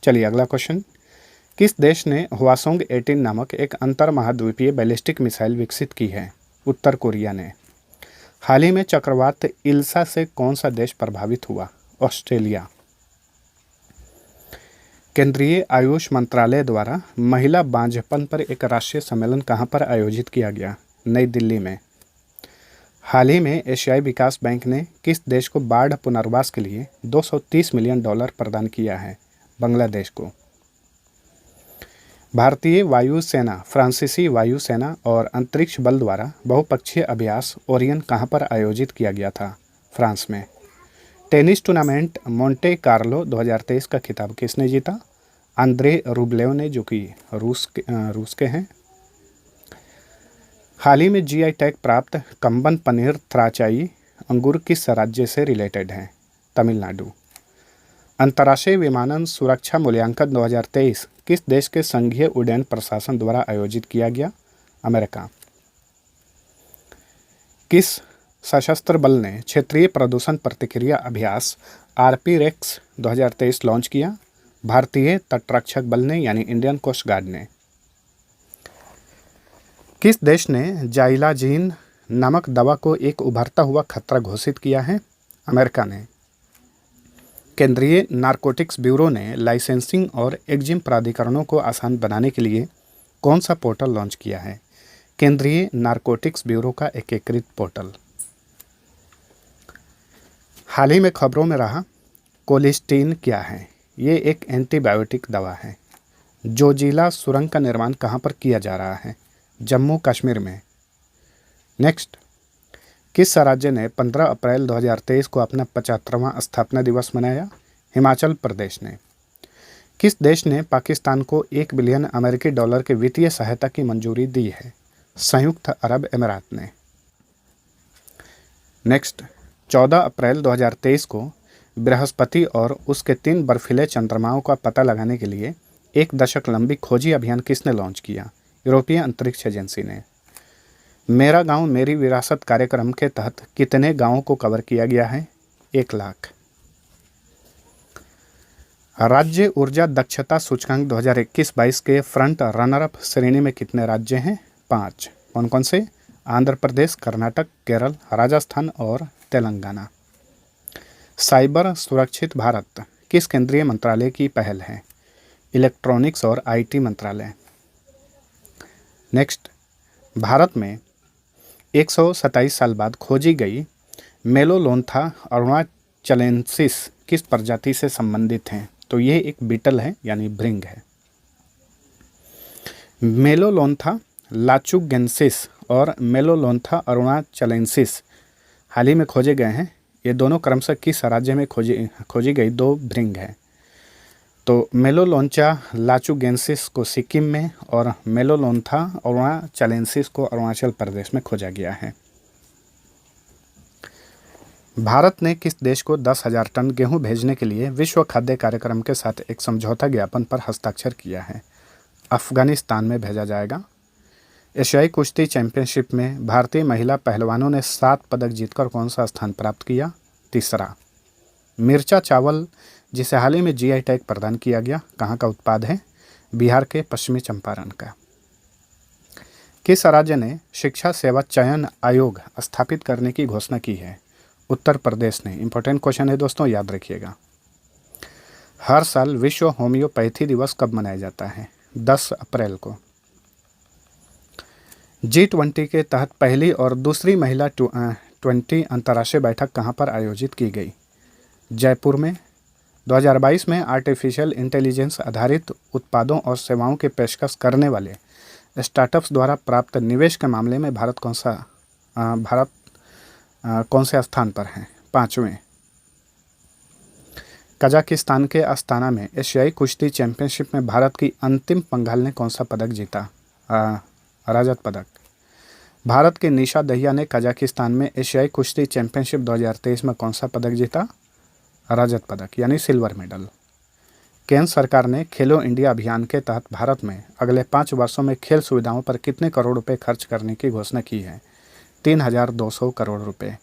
चलिए अगला क्वेश्चन, किस देश ने हवासोंग 18 नामक एक अंतर महाद्वीपीय बैलिस्टिक मिसाइल विकसित की है? उत्तर कोरिया ने। हाल ही में चक्रवात इल्सा से कौन सा देश प्रभावित हुआ? ऑस्ट्रेलिया। केंद्रीय आयुष मंत्रालय द्वारा महिला बांझपन पर एक राष्ट्रीय सम्मेलन कहां पर आयोजित किया गया? नई दिल्ली में। हाल ही में एशियाई विकास बैंक ने किस देश को बाढ़ पुनर्वास के लिए $230 मिलियन प्रदान किया है? बांग्लादेश को। भारतीय वायुसेना, फ्रांसीसी वायुसेना और अंतरिक्ष बल द्वारा बहुपक्षीय अभ्यास ओरियन कहां पर आयोजित किया गया था? फ्रांस में। टेनिस टूर्नामेंट मोंटे कार्लो 2023 का खिताब किसने जीता? आंद्रे रूबलेव ने, जो कि रूस के हैं। हाल ही में GI टैग प्राप्त कंबन पनीर थ्राचाई अंगूर किस राज्य से रिलेटेड हैं? तमिलनाडु। अंतर्राष्ट्रीय विमानन सुरक्षा मूल्यांकन 2023 किस देश के संघीय उड्डयन प्रशासन द्वारा आयोजित किया गया? अमेरिका। किस सशस्त्र बल ने क्षेत्रीय प्रदूषण प्रतिक्रिया अभ्यास RPREX 2023 लॉन्च किया? भारतीय तटरक्षक बल ने यानी इंडियन कोस्ट गार्ड ने। किस देश ने जाइलाजीन नामक दवा को एक उभरता हुआ खतरा घोषित किया है? अमेरिका ने। केंद्रीय नारकोटिक्स ब्यूरो ने लाइसेंसिंग और एग्जिम प्राधिकरणों को आसान बनाने के लिए कौन सा पोर्टल लॉन्च किया है? केंद्रीय नारकोटिक्स ब्यूरो का एकीकृत पोर्टल। हाल ही में खबरों में रहा कोलिस्टीन क्या है? ये एक एंटीबायोटिक दवा है। जोजिला सुरंग का निर्माण कहाँ पर किया जा रहा है? जम्मू कश्मीर में। नेक्स्ट, किस राज्य ने 15 अप्रैल 2023 को अपना 75वां स्थापना दिवस मनाया? हिमाचल प्रदेश ने। किस देश ने पाकिस्तान को 1 बिलियन अमेरिकी डॉलर के वित्तीय सहायता की मंजूरी दी है? संयुक्त अरब अमीरात ने। नेक्स्ट, 14 अप्रैल 2023 को बृहस्पति और उसके 3 बर्फीले चंद्रमाओं का पता लगाने के लिए 1 दशक लंबी खोजी अभियान किसने लॉन्च किया? यूरोपीय अंतरिक्ष एजेंसी ने। मेरा गांव मेरी विरासत कार्यक्रम के तहत कितने गांवों को कवर किया गया है? 1 लाख। राज्य ऊर्जा दक्षता सूचकांक 2021-22 के फ्रंट रनर अप श्रेणी में कितने राज्य हैं? 5। कौन कौन से? आंध्र प्रदेश, कर्नाटक, केरल, राजस्थान और तेलंगाना। साइबर सुरक्षित भारत किस केंद्रीय मंत्रालय की पहल है? इलेक्ट्रॉनिक्स और आईटी मंत्रालय। नेक्स्ट, भारत में 127 साल बाद खोजी गई मेलोलोंथा अरुणाचलेंसिस किस प्रजाति से संबंधित हैं? तो ये एक बीटल है यानी भृंग है। मेलोलोंथा लाचुगेंसिस और मेलोलोंथा अरुणाचलेंसिस हाल ही में खोजे गए हैं। ये दोनों क्रमशः किस राज्य में खोजी गई 2 भृंग हैं? तो मेलोलोंचा लाचुगेंसिस को सिक्किम में और मेलोलोंथा अरुणाचलेंसिस को अरुणाचल प्रदेश में खोजा गया है। भारत ने किस देश को 10,000 टन गेहूं भेजने के लिए विश्व खाद्य कार्यक्रम के साथ एक समझौता ज्ञापन पर हस्ताक्षर किया है? अफगानिस्तान में भेजा जाएगा। एशियाई कुश्ती चैंपियनशिप में भारतीय महिला पहलवानों ने 7 पदक जीतकर कौन सा स्थान प्राप्त किया? 3रा। मिर्चा चावल जिसे हाल ही में जीआई टैग प्रदान किया गया, कहाँ का उत्पाद है? बिहार के पश्चिमी चंपारण का। किस राज्य ने शिक्षा सेवा चयन आयोग स्थापित करने की घोषणा की है? उत्तर प्रदेश ने। इंपॉर्टेंट क्वेश्चन है दोस्तों, याद रखिएगा। हर साल विश्व होम्योपैथी दिवस कब मनाया जाता है? 10 अप्रैल को। G20 के तहत पहली और दूसरी महिला 20 अंतर्राष्ट्रीय बैठक कहाँ पर आयोजित की गई? जयपुर में। 2022 में आर्टिफिशियल इंटेलिजेंस आधारित उत्पादों और सेवाओं की पेशकश करने वाले स्टार्टअप्स द्वारा प्राप्त निवेश के मामले में भारत कौन से स्थान पर है? 5वें। कजाकिस्तान के अस्ताना में एशियाई कुश्ती चैंपियनशिप में भारत की अंतिम पंघाल ने कौन सा पदक जीता? रजत पदक। भारत के निशा दहिया ने कजाकिस्तान में एशियाई कुश्ती चैंपियनशिप 2023 में कौन सा पदक जीता? रजत पदक यानी सिल्वर मेडल। केंद्र सरकार ने खेलो इंडिया अभियान के तहत भारत में अगले 5 वर्षों में खेल सुविधाओं पर कितने करोड़ रुपए खर्च करने की घोषणा की है? 3,200 करोड़ रुपए।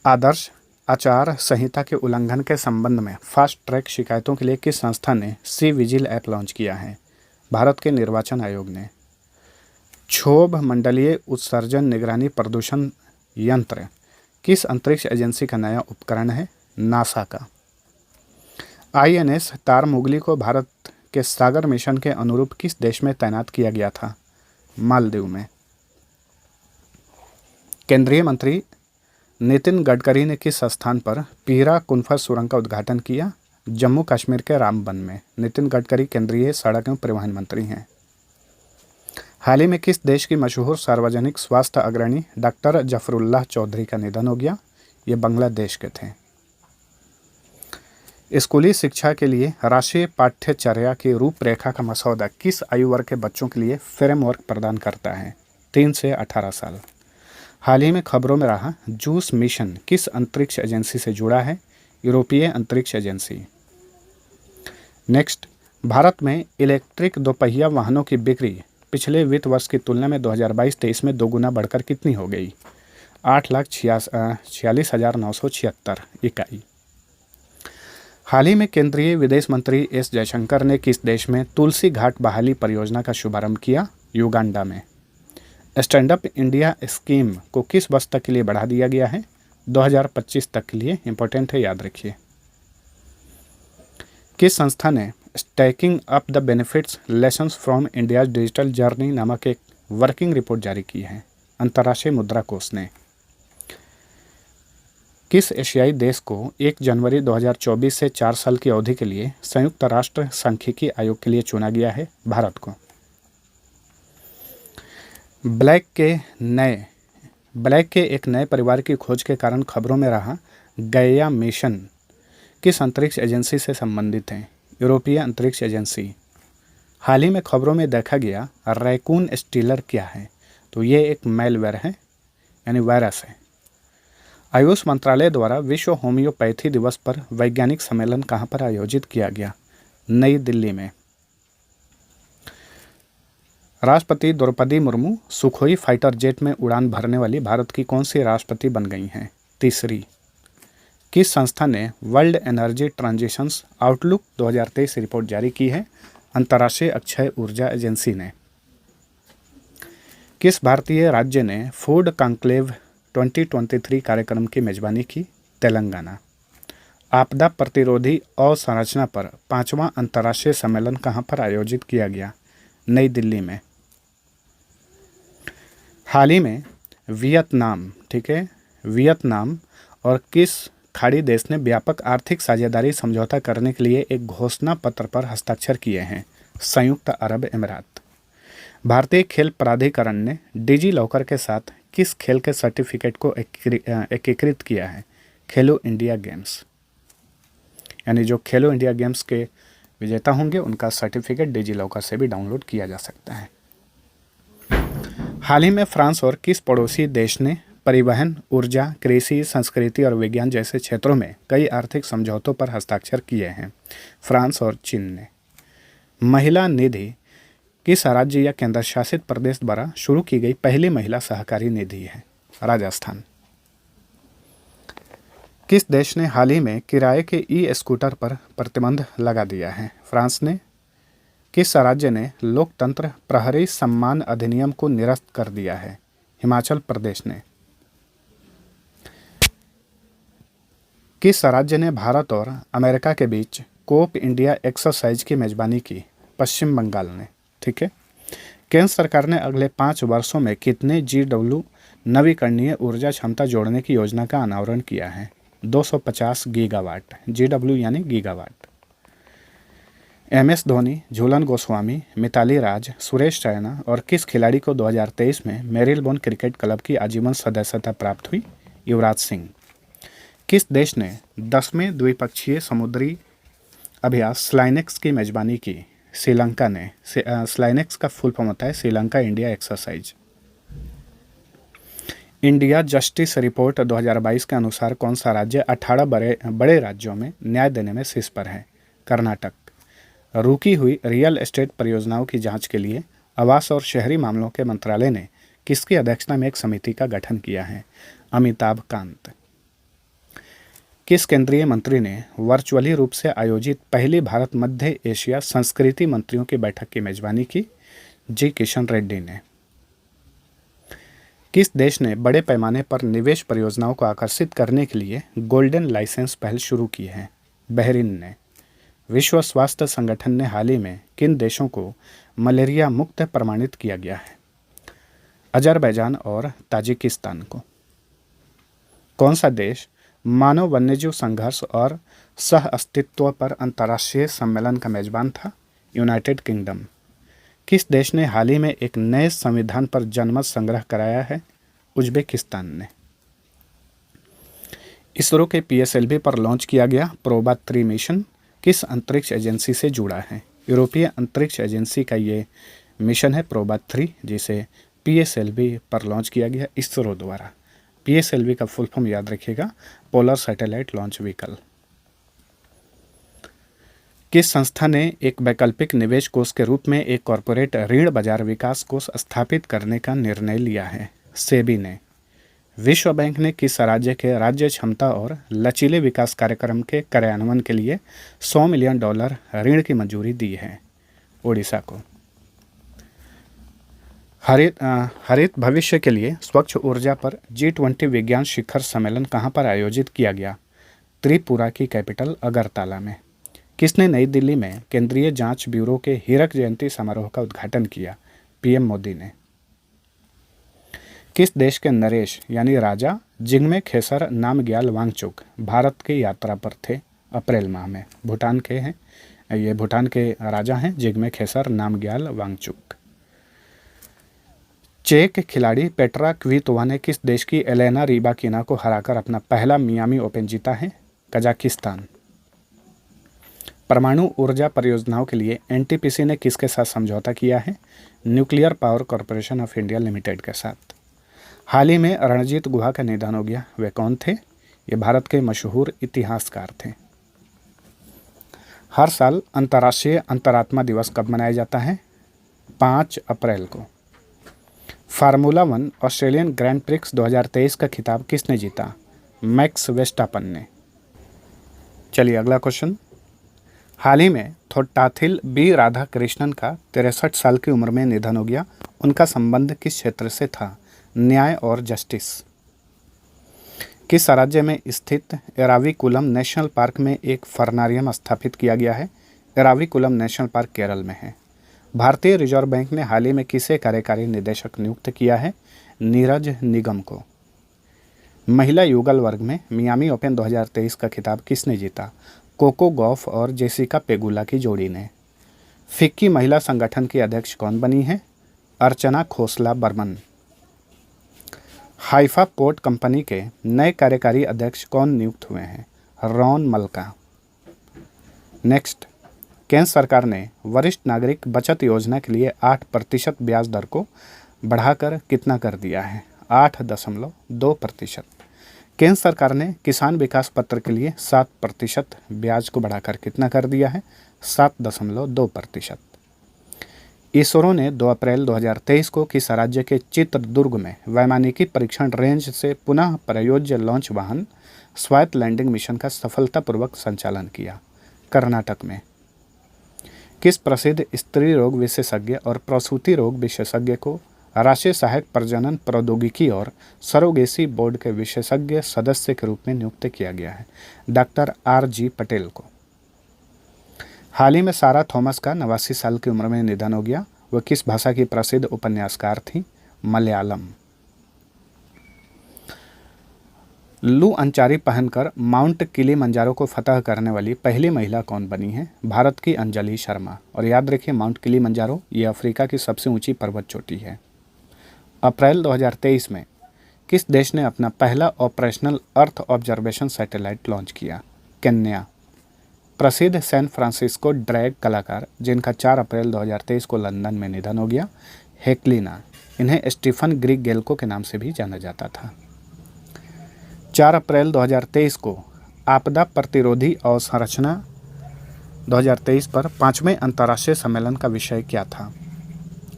आदर्श आचार संहिता के उल्लंघन के संबंध में फास्ट ट्रैक शिकायतों के लिए किस संस्था ने सी विजिल ऐप लॉन्च किया है? भारत के निर्वाचन आयोग ने। क्षोभ मंडलीय उत्सर्जन निगरानी प्रदूषण यंत्र किस अंतरिक्ष एजेंसी का नया उपकरण है? नासा का। INS तारमुगली को भारत के सागर मिशन के अनुरूप किस देश में तैनात किया गया था? मालदीव में। केंद्रीय मंत्री नितिन गडकरी ने किस स्थान पर पीरा कुनफा सुरंग का उद्घाटन किया? जम्मू कश्मीर के रामबन में। नितिन गडकरी केंद्रीय सड़क एवं परिवहन मंत्री हैं। हाल ही में किस देश की मशहूर सार्वजनिक स्वास्थ्य अग्रणी डॉक्टर जफरुल्लाह चौधरी का निधन हो गया? ये बांग्लादेश के थे। स्कूली शिक्षा के लिए राष्ट्रीय पाठ्यचर्या की रूपरेखा का मसौदा किस आयु वर्ग के बच्चों के लिए फ्रेमवर्क प्रदान करता है? 3 से 18 साल। हाल ही में खबरों में रहा जूस मिशन किस अंतरिक्ष एजेंसी से जुड़ा है? यूरोपीय अंतरिक्ष एजेंसी। नेक्स्ट, भारत में इलेक्ट्रिक दोपहिया वाहनों की बिक्री पिछले वित्त वर्ष की तुलना में 2022-23 में 2 गुना बढ़कर कितनी हो गई? 8,46,976 इकाई। हाल ही में केंद्रीय विदेश मंत्री एस जयशंकर ने किस देश में तुलसी घाट बहाली परियोजना का शुभारंभ किया? युगांडा में। स्टैंड अप इंडिया स्कीम को किस वर्ष तक के लिए बढ़ा दिया गया है? 2025 तक के लिए। इंपॉर्टेंट है, याद रखिए। किस संस्था ने stacking up the benefits lessons from India's digital journey नामक एक वर्किंग रिपोर्ट जारी की है? अंतर्राष्ट्रीय मुद्रा कोष ने। किस एशियाई देश को 1 जनवरी 2024 से 4 साल की अवधि के लिए संयुक्त राष्ट्र सांख्यिकी आयोग के लिए चुना गया है? भारत को। ब्लैक के एक नए परिवार की खोज के कारण खबरों में रहा गैया मिशन किस अंतरिक्ष एजेंसी से संबंधित है? यूरोपीय अंतरिक्ष एजेंसी। हाल ही में खबरों में देखा गया रैकून स्टीलर क्या है? तो ये एक मैलवेयर है, यानी वायरस है। आयुष मंत्रालय द्वारा विश्व होम्योपैथी दिवस पर वैज्ञानिक सम्मेलन कहाँ पर आयोजित किया गया? नई दिल्ली में। राष्ट्रपति Droupadi Murmu Sukhoi fighter jet में उड़ान भरने वाली भारत की कौन सी राष्ट्रपति बन गई हैं? तीसरी। किस संस्था ने world energy transitions outlook 2023 report जारी की है? अंतर्राष्ट्रीय अक्षय ऊर्जा एजेंसी ने। किस भारतीय राज्य ने फूड कॉन्क्लेव 2023 कार्यक्रम की मेजबानी की? तेलंगाना। आपदा प्रतिरोधी अवसंरचना पर 5वां अंतर्राष्ट्रीय सम्मेलन कहाँ पर आयोजित किया गया? नई दिल्ली में। हाल ही में वियतनाम और किस खाड़ी देश ने व्यापक आर्थिक साझेदारी समझौता करने के लिए एक घोषणा पत्र पर हस्ताक्षर किए हैं? संयुक्त अरब अमीरात। भारतीय खेल प्राधिकरण ने डिजी लॉकर के साथ किस खेल के सर्टिफिकेट को एकीकृत किया है? खेलो इंडिया गेम्स। यानी जो खेलो इंडिया गेम्स के विजेता होंगे उनका सर्टिफिकेट डिजी लॉकर से भी डाउनलोड किया जा सकता है। हाल ही में फ्रांस और किस पड़ोसी देश ने परिवहन, ऊर्जा, कृषि, संस्कृति और विज्ञान जैसे क्षेत्रों में कई आर्थिक समझौतों पर हस्ताक्षर किए हैं? फ्रांस और चीन ने। महिला निधि किस राज्य या केंद्र शासित प्रदेश द्वारा शुरू की गई पहली महिला सहकारी निधि है? राजस्थान। किस देश ने हाल ही में किराए के ई-स्कूटर पर प्रतिबंध लगा दिया है? फ्रांस ने। किस राज्य ने लोकतंत्र प्रहरी सम्मान अधिनियम को निरस्त कर दिया है? हिमाचल प्रदेश ने। किस राज्य ने भारत और अमेरिका के बीच कोप इंडिया एक्सरसाइज की मेजबानी की? पश्चिम बंगाल ने। ठीक है। केंद्र सरकार ने अगले 5 वर्षों में कितने GW नवीकरणीय ऊर्जा क्षमता जोड़ने की योजना का अनावरण किया है? 250 गीगावाट। GW यानी गीगावाट। MS धोनी, झूलन गोस्वामी, मिताली राज, सुरेश रैना और किस खिलाड़ी को 2023 में मेरिलबोर्न क्रिकेट क्लब की आजीवन सदस्यता प्राप्त हुई? युवराज सिंह। किस देश ने 10वें द्विपक्षीय समुद्री अभ्यास स्लाइनेक्स की मेजबानी की? श्रीलंका ने। स्लाइनेक्स का फुल फॉर्म होता है Sri Lanka India exercise. India justice report 2022 के अनुसार कौन सा राज्य 18 बड़े राज्यों में न्याय देने में शीर्ष पर है? कर्नाटक। रुकी हुई रियल एस्टेट परियोजनाओं की जांच के लिए आवास और शहरी मामलों के मंत्रालय ने किसकी अध्यक्षता में एक समिति का गठन किया है? अमिताभ कांत। किस केंद्रीय मंत्री ने वर्चुअली रूप से आयोजित पहली भारत मध्य एशिया संस्कृति मंत्रियों की बैठक की मेजबानी की? जी किशन रेड्डी ने। किस देश ने बड़े पैमाने पर निवेश परियोजनाओं को आकर्षित करने के लिए गोल्डन लाइसेंस पहल शुरू की है? बहरीन ने। विश्व स्वास्थ्य संगठन ने हाल ही में किन देशों को मलेरिया मुक्त प्रमाणित किया गया है? अजरबैजान और ताजिकिस्तान को। कौन सा देश मानव वन्यजीव संघर्ष और सह अस्तित्व पर अंतर्राष्ट्रीय सम्मेलन का मेजबान था? United kingdom. किस देश ने हाल ही में एक नए संविधान पर जनमत संग्रह कराया है? उज्बेकिस्तान ने। इसरो के PSLV पर लॉन्च किया गया प्रोबा 3 मिशन किस अंतरिक्ष एजेंसी से जुड़ा है? यूरोपीय अंतरिक्ष एजेंसी का ये मिशन है प्रोबा 3, जिसे PSLV पर लॉन्च किया गया इसरो द्वारा। PSLV का फुल फॉर्म याद रखिएगा, पोलर सैटेलाइट लॉन्च व्हीकल। किस संस्था ने एक वैकल्पिक निवेश कोष के रूप में एक कॉरपोरेट ऋण बाजार विकास कोष स्थापित करने का निर्णय लिया है? सेबी ने। विश्व बैंक ने किस राज्य के राज्य क्षमता और लचीले विकास कार्यक्रम के कार्यान्वयन के लिए $100 मिलियन ऋण की मंजूरी दी है? ओडिशा को। हरित भविष्य के लिए स्वच्छ ऊर्जा पर G20 विज्ञान शिखर सम्मेलन कहाँ पर आयोजित किया गया? त्रिपुरा की कैपिटल अगरतला में। किसने नई दिल्ली में केंद्रीय जांच ब्यूरो के हीरक जयंती समारोह का उद्घाटन किया? पीएम मोदी ने। किस देश के नरेश यानी राजा जिग्मे खेसर नामग्याल वांगचुक भारत की यात्रा पर थे अप्रैल माह में? भूटान के हैं, ये भूटान के राजा हैं जिग्मे खेसर नामग्याल वांगचुक। चेक खिलाड़ी पेट्रा क्वितोवा ने किस देश की एलेना रिबाकिना को हराकर अपना पहला मियामी ओपन जीता है? कजाकिस्तान। परमाणु ऊर्जा परियोजनाओं के लिए एनटीपीसी ने किसके साथ समझौता किया है? Nuclear power corporation of India limited के साथ। हाल ही में रणजीत गुहा का निधन हो गया, वे कौन थे? ये भारत के मशहूर इतिहासकार थे। हर साल अंतर्राष्ट्रीय अंतरात्मा दिवस कब मनाया जाता है? 5 अप्रैल को। फार्मूला 1 ऑस्ट्रेलियन ग्रैंड प्रिक्स 2023 का खिताब किसने जीता? मैक्स वेस्टापन ने। चलिए अगला क्वेश्चन। हाल ही में थोट्टाथिल बी राधाकृष्णन का 63 साल की उम्र में निधन हो गया, उनका संबंध किस क्षेत्र से था? न्याय और जस्टिस। किस राज्य में स्थित एराविकुलम नेशनल पार्क में एक फर्नारियम स्थापित किया गया है? एराविकुलम नेशनल पार्क केरल में है। भारतीय रिजर्व बैंक ने हाल ही में किसे कार्यकारी निदेशक नियुक्त किया है? नीरज निगम को। महिला युगल वर्ग में मियामी ओपन 2023 का खिताब किसने जीता? कोको गॉफ और जेसिका पेगुला की जोड़ी ने। फिक्की महिला संगठन की अध्यक्ष कौन बनी है? Archana Khosla Burman. Haifa port company के नए कार्यकारी अध्यक्ष कौन नियुक्त हुए हैं? Ron Malka. नेक्स्ट, केंद्र सरकार ने वरिष्ठ नागरिक बचत योजना के लिए 8% ब्याज दर को बढ़ाकर कितना कर दिया है? 8.2%। केंद्र सरकार ने किसान विकास पत्र के लिए 7% ब्याज को बढ़ाकर कितना कर दिया है? 7.2%। इसरो ने 2 अप्रैल 2023 को किस राज्य के चित्रदुर्ग में वैमानिकी परीक्षण रेंज से पुनः प्रयोज्य लॉन्च वाहन स्वायत्त लैंडिंग मिशन का सफलतापूर्वक संचालन किया? कर्नाटक में। किस प्रसिद्ध स्त्री रोग विशेषज्ञ और प्रसूति रोग विशेषज्ञ को राष्ट्रीय सहायक प्रजनन प्रौद्योगिकी और सरोगेसी बोर्ड के विशेषज्ञ सदस्य के रूप में नियुक्त किया गया है? डॉक्टर RG पटेल को। हाल ही में सारा थॉमस का 89 साल की उम्र में निधन हो गया, वह किस भाषा की प्रसिद्ध उपन्यासकार थी? मलयालम। लू अंचारी पहनकर माउंट किलीमंजारो को फतह करने वाली पहली महिला कौन बनी है? भारत की अंजलि शर्मा। और याद रखिए, माउंट किलीमंजारो ये अफ्रीका की सबसे ऊंची पर्वत चोटी है। अप्रैल 2023 में किस देश ने अपना पहला operational earth observation satellite launch किया? केन्या। प्रसिद्ध सैन फ्रांसिस्को ड्रैग कलाकार जिनका 4 अप्रैल 2023 को लंदन में निधन हो गया, हेक्लिना। इन्हें स्टीफन ग्रीक गेल्को के नाम से भी जाना जाता था। 4 अप्रैल 2023 को आपदा प्रतिरोधी अवसंरचना 2023 पर 5वें अंतर्राष्ट्रीय सम्मेलन का विषय क्या था?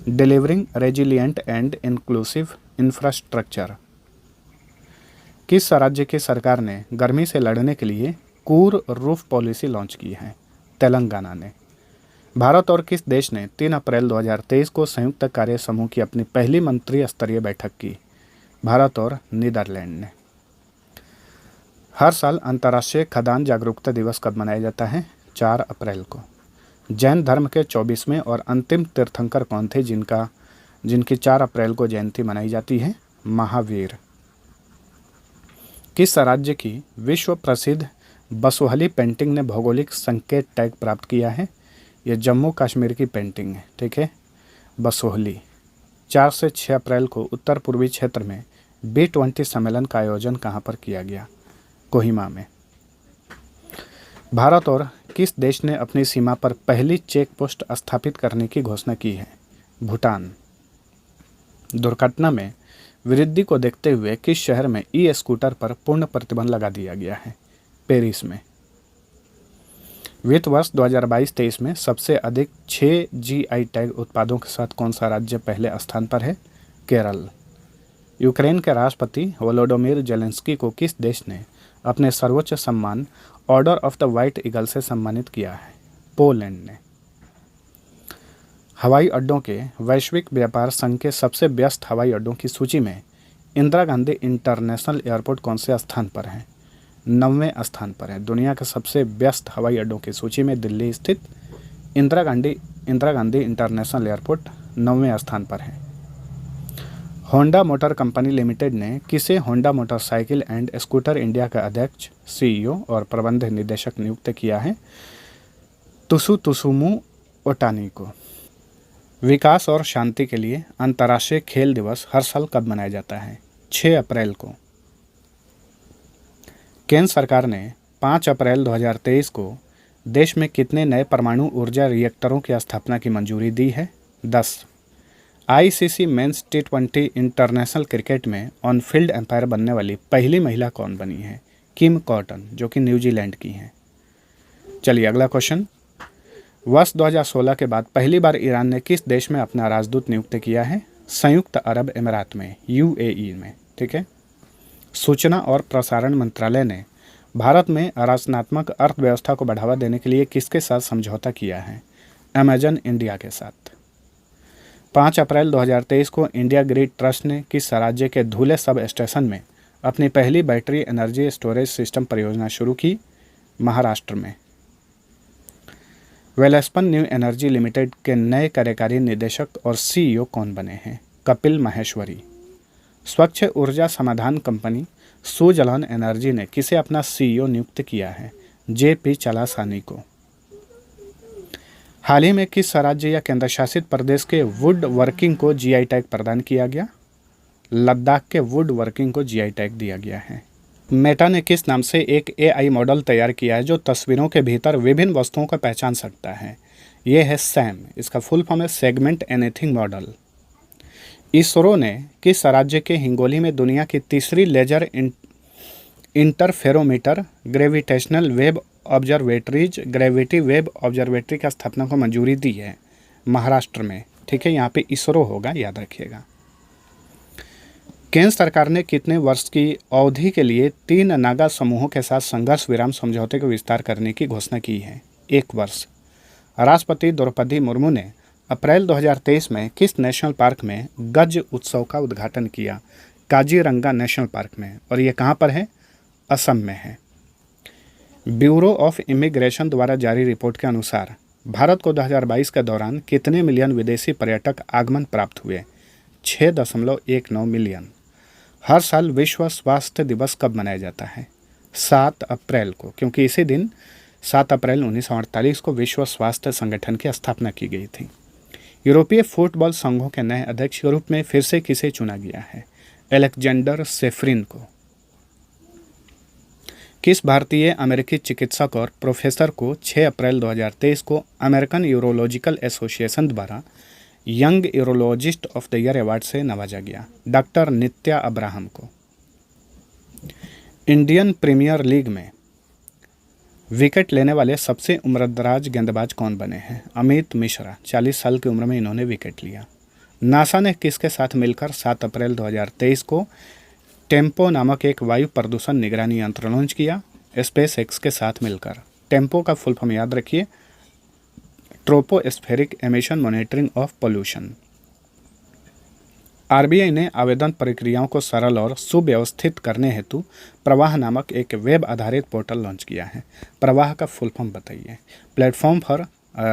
Delivering resilient and inclusive infrastructure. किस राज्य की सरकार ने गर्मी से लड़ने के लिए कूल रूफ पॉलिसी लॉन्च की है? तेलंगाना ने। भारत और किस देश ने 3 अप्रैल 2023 को संयुक्त कार्य समूह की अपनी पहली मंत्री स्तरीय बैठक की? भारत और नीदरलैंड ने। हर साल अंतर्राष्ट्रीय खदान जागरूकता दिवस कब मनाया जाता है? 4 अप्रैल को। जैन धर्म के 24वें और अंतिम तीर्थंकर कौन थे जिनकी 4 अप्रैल को जयंती मनाई जाती है? महावीर। किस राज्य की विश्व प्रसिद्ध बसोहली पेंटिंग ने भौगोलिक संकेत टैग प्राप्त किया है? यह जम्मू कश्मीर की पेंटिंग है, ठीक है, बसोहली। 4 से 6 अप्रैल को उत्तर पूर्वी क्षेत्र में B20 सम्मेलन का आयोजन कहाँ पर किया गया? कोहिमा में। भारत और किस देश ने अपनी सीमा पर पहली चेक पोस्ट स्थापित करने की घोषणा की है? भूटान। दुर्घटना में वृद्धि को देखते हुए किस शहर में स्कूटर पर पूर्ण प्रतिबंध लगा दिया गया है? पेरिस में। वित्त वर्ष 2022-23 में सबसे अधिक 6 GI टैग उत्पादों के साथ कौन सा राज्य पहले स्थान पर है? केरल। यूक्रेन के राष्ट्रपति वोलोडोमिर जेलेंस्की को किस देश ने अपने सर्वोच्च सम्मान order of the white eagle से सम्मानित किया है? पोलैंड ने। हवाई अड्डों के वैश्विक व्यापार संघ के सबसे व्यस्त हवाई अड्डों की सूची में इंदिरा गांधी इंटरनेशनल एयरपोर्ट कौन से स्थान पर है? 9वें स्थान पर है। दुनिया के सबसे व्यस्त हवाई अड्डों की सूची में दिल्ली स्थित इंदिरा गांधी इंटरनेशनल एयरपोर्ट 9वें स्थान पर है। होंडा मोटर कंपनी लिमिटेड ने किसे Honda motorcycle and scooter India का अध्यक्ष, सीईओ और प्रबंध निदेशक नियुक्त किया है? तुसुमु ओटानी को। विकास और शांति के लिए अंतर्राष्ट्रीय खेल दिवस हर साल कब मनाया जाता है? 6 अप्रैल को। केंद्र सरकार ने 5 अप्रैल 2023 को देश में कितने नए परमाणु ऊर्जा रिएक्टरों की स्थापना की मंजूरी दी है? 10। ICC men's T20 international cricket में ऑन फील्ड एम्पायर बनने वाली पहली महिला कौन बनी है? किम कॉटन, जो कि न्यूजीलैंड की हैं। चलिए अगला क्वेश्चन। वर्ष 2016 के बाद पहली बार ईरान ने किस देश में अपना राजदूत नियुक्त किया है? संयुक्त अरब अमीरात में, UAE में। ठीक है। सूचना और प्रसारण मंत्रालय ने भारत में रचनात्मक अर्थव्यवस्था को बढ़ावा देने के लिए किसके साथ समझौता किया है? अमेजन इंडिया के साथ। 5 अप्रैल 2023 को इंडिया ग्रिड ट्रस्ट ने किस राज्य के धुले सब स्टेशन में अपनी पहली बैटरी एनर्जी स्टोरेज सिस्टम परियोजना शुरू की? महाराष्ट्र में। वेलस्पन न्यू एनर्जी लिमिटेड के नए कार्यकारी निदेशक और सीईओ कौन बने हैं? कपिल माहेश्वरी। स्वच्छ ऊर्जा समाधान कंपनी सुजलान एनर्जी ने किसे अपना सीईओ नियुक्त किया है? JP चलासानी को। हाल ही में किस राज्य या केंद्र शासित प्रदेश के वुड वर्किंग को GI टैग प्रदान किया गया? लद्दाख के वुड वर्किंग को GI टैग दिया गया है। मेटा ने किस नाम से एक AI मॉडल तैयार किया है जो तस्वीरों के भीतर विभिन्न वस्तुओं को पहचान सकता है? ये है सैम। इसका फुल फॉर्म है सेगमेंट एनीथिंग मॉडल। इसरो ने किस राज्य के हिंगोली में दुनिया की तीसरी laser interferometer gravitational wave observatories gravity wave observatory की स्थापना को मंजूरी दी है? महाराष्ट्र में। ठीक है, यहाँ पे इसरो होगा, याद रखिएगा। केंद्र सरकार ने कितने वर्ष की अवधि के लिए 3 नागा समूहों के साथ संघर्ष विराम समझौते को विस्तार करने की घोषणा की है? 1 वर्ष। राष्ट्रपति द्रौपदी मुर्मू ने अप्रैल 2023 में किस नेशनल पार्क में गज उत्सव का उद्घाटन किया? काजीरंगा नेशनल पार्क में। और ये कहाँ पर है? असम में है। ब्यूरो ऑफ इमिग्रेशन द्वारा जारी रिपोर्ट के अनुसार भारत को 2022 के दौरान कितने मिलियन विदेशी पर्यटक आगमन प्राप्त हुए? 6.19 मिलियन। हर साल विश्व स्वास्थ्य दिवस कब मनाया जाता है? 7 अप्रैल को, क्योंकि इसी दिन 7 अप्रैल 1948 को विश्व स्वास्थ्य संगठन की स्थापना की गई थी। यूरोपीय फुटबॉल संघों के नए अध्यक्ष के रूप में फिर से किसे चुना गया है? एलेक्जेंडर सेफरिन को। किस भारतीय अमेरिकी चिकित्सक और प्रोफेसर को 6 अप्रैल 2023 को अमेरिकन यूरोलॉजिकल एसोसिएशन द्वारा young urologist of the year award से नवाजा गया? डॉक्टर नित्या अब्राहम को। इंडियन प्रीमियर लीग में विकेट लेने वाले सबसे उम्रदराज गेंदबाज कौन बने हैं? अमित मिश्रा। 40 साल की उम्र में इन्होंने विकेट लिया। नासा ने किसके साथ मिलकर 7 अप्रैल 2023 को टेम्पो नामक एक वायु प्रदूषण निगरानी यंत्र लॉन्च किया? SpaceX के साथ मिलकर। टेम्पो का फुल फॉर्म याद रखिए, tropospheric emission monitoring of pollution. RBI ने आवेदन प्रक्रियाओं को सरल और सुव्यवस्थित करने हेतु प्रवाह नामक एक वेब आधारित पोर्टल लॉन्च किया है। प्रवाह का फुल फॉर्म बताइए। Platform for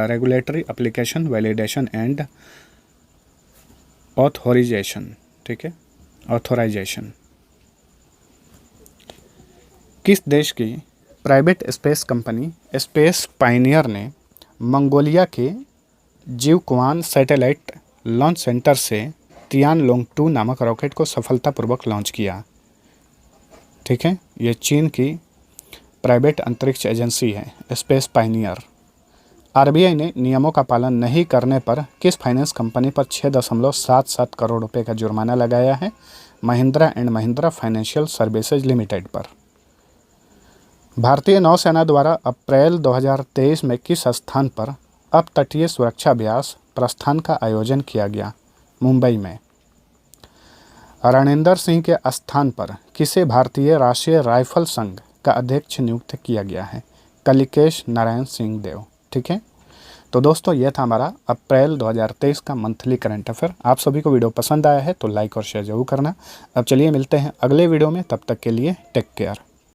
regulatory application validation and authorisation. ठीक है, ऑथोराइजेशन। किस देश की private space company space pioneer ने मंगोलिया के जिवक्वान सैटेलाइट लॉन्च सेंटर से तियानलोंग 2 नामक रॉकेट को सफलतापूर्वक लॉन्च किया? ठीक है, ये चीन की प्राइवेट अंतरिक्ष एजेंसी है स्पेस पायनियर। RBI ने नियमों का पालन नहीं करने पर किस फाइनेंस कंपनी पर 6.77 करोड़ रुपए का जुर्माना लगाया है? Mahindra and Mahindra financial services limited पर। भारतीय नौसेना द्वारा अप्रैल 2023 में किस स्थान पर अपतटीय सुरक्षा अभ्यास प्रस्थान का आयोजन किया गया? मुंबई में। रणेंद्र सिंह के स्थान पर किसे भारतीय राष्ट्रीय राइफल संघ का अध्यक्ष नियुक्त किया गया है? कलिकेश नारायण सिंह देव। ठीक है, तो दोस्तों ये था हमारा अप्रैल 2023 का मंथली करंट अफेयर। आप सभी को वीडियो पसंद आया है तो लाइक और शेयर जरूर करना। अब चलिए मिलते हैं अगले वीडियो में, तब तक के लिए टेक केयर।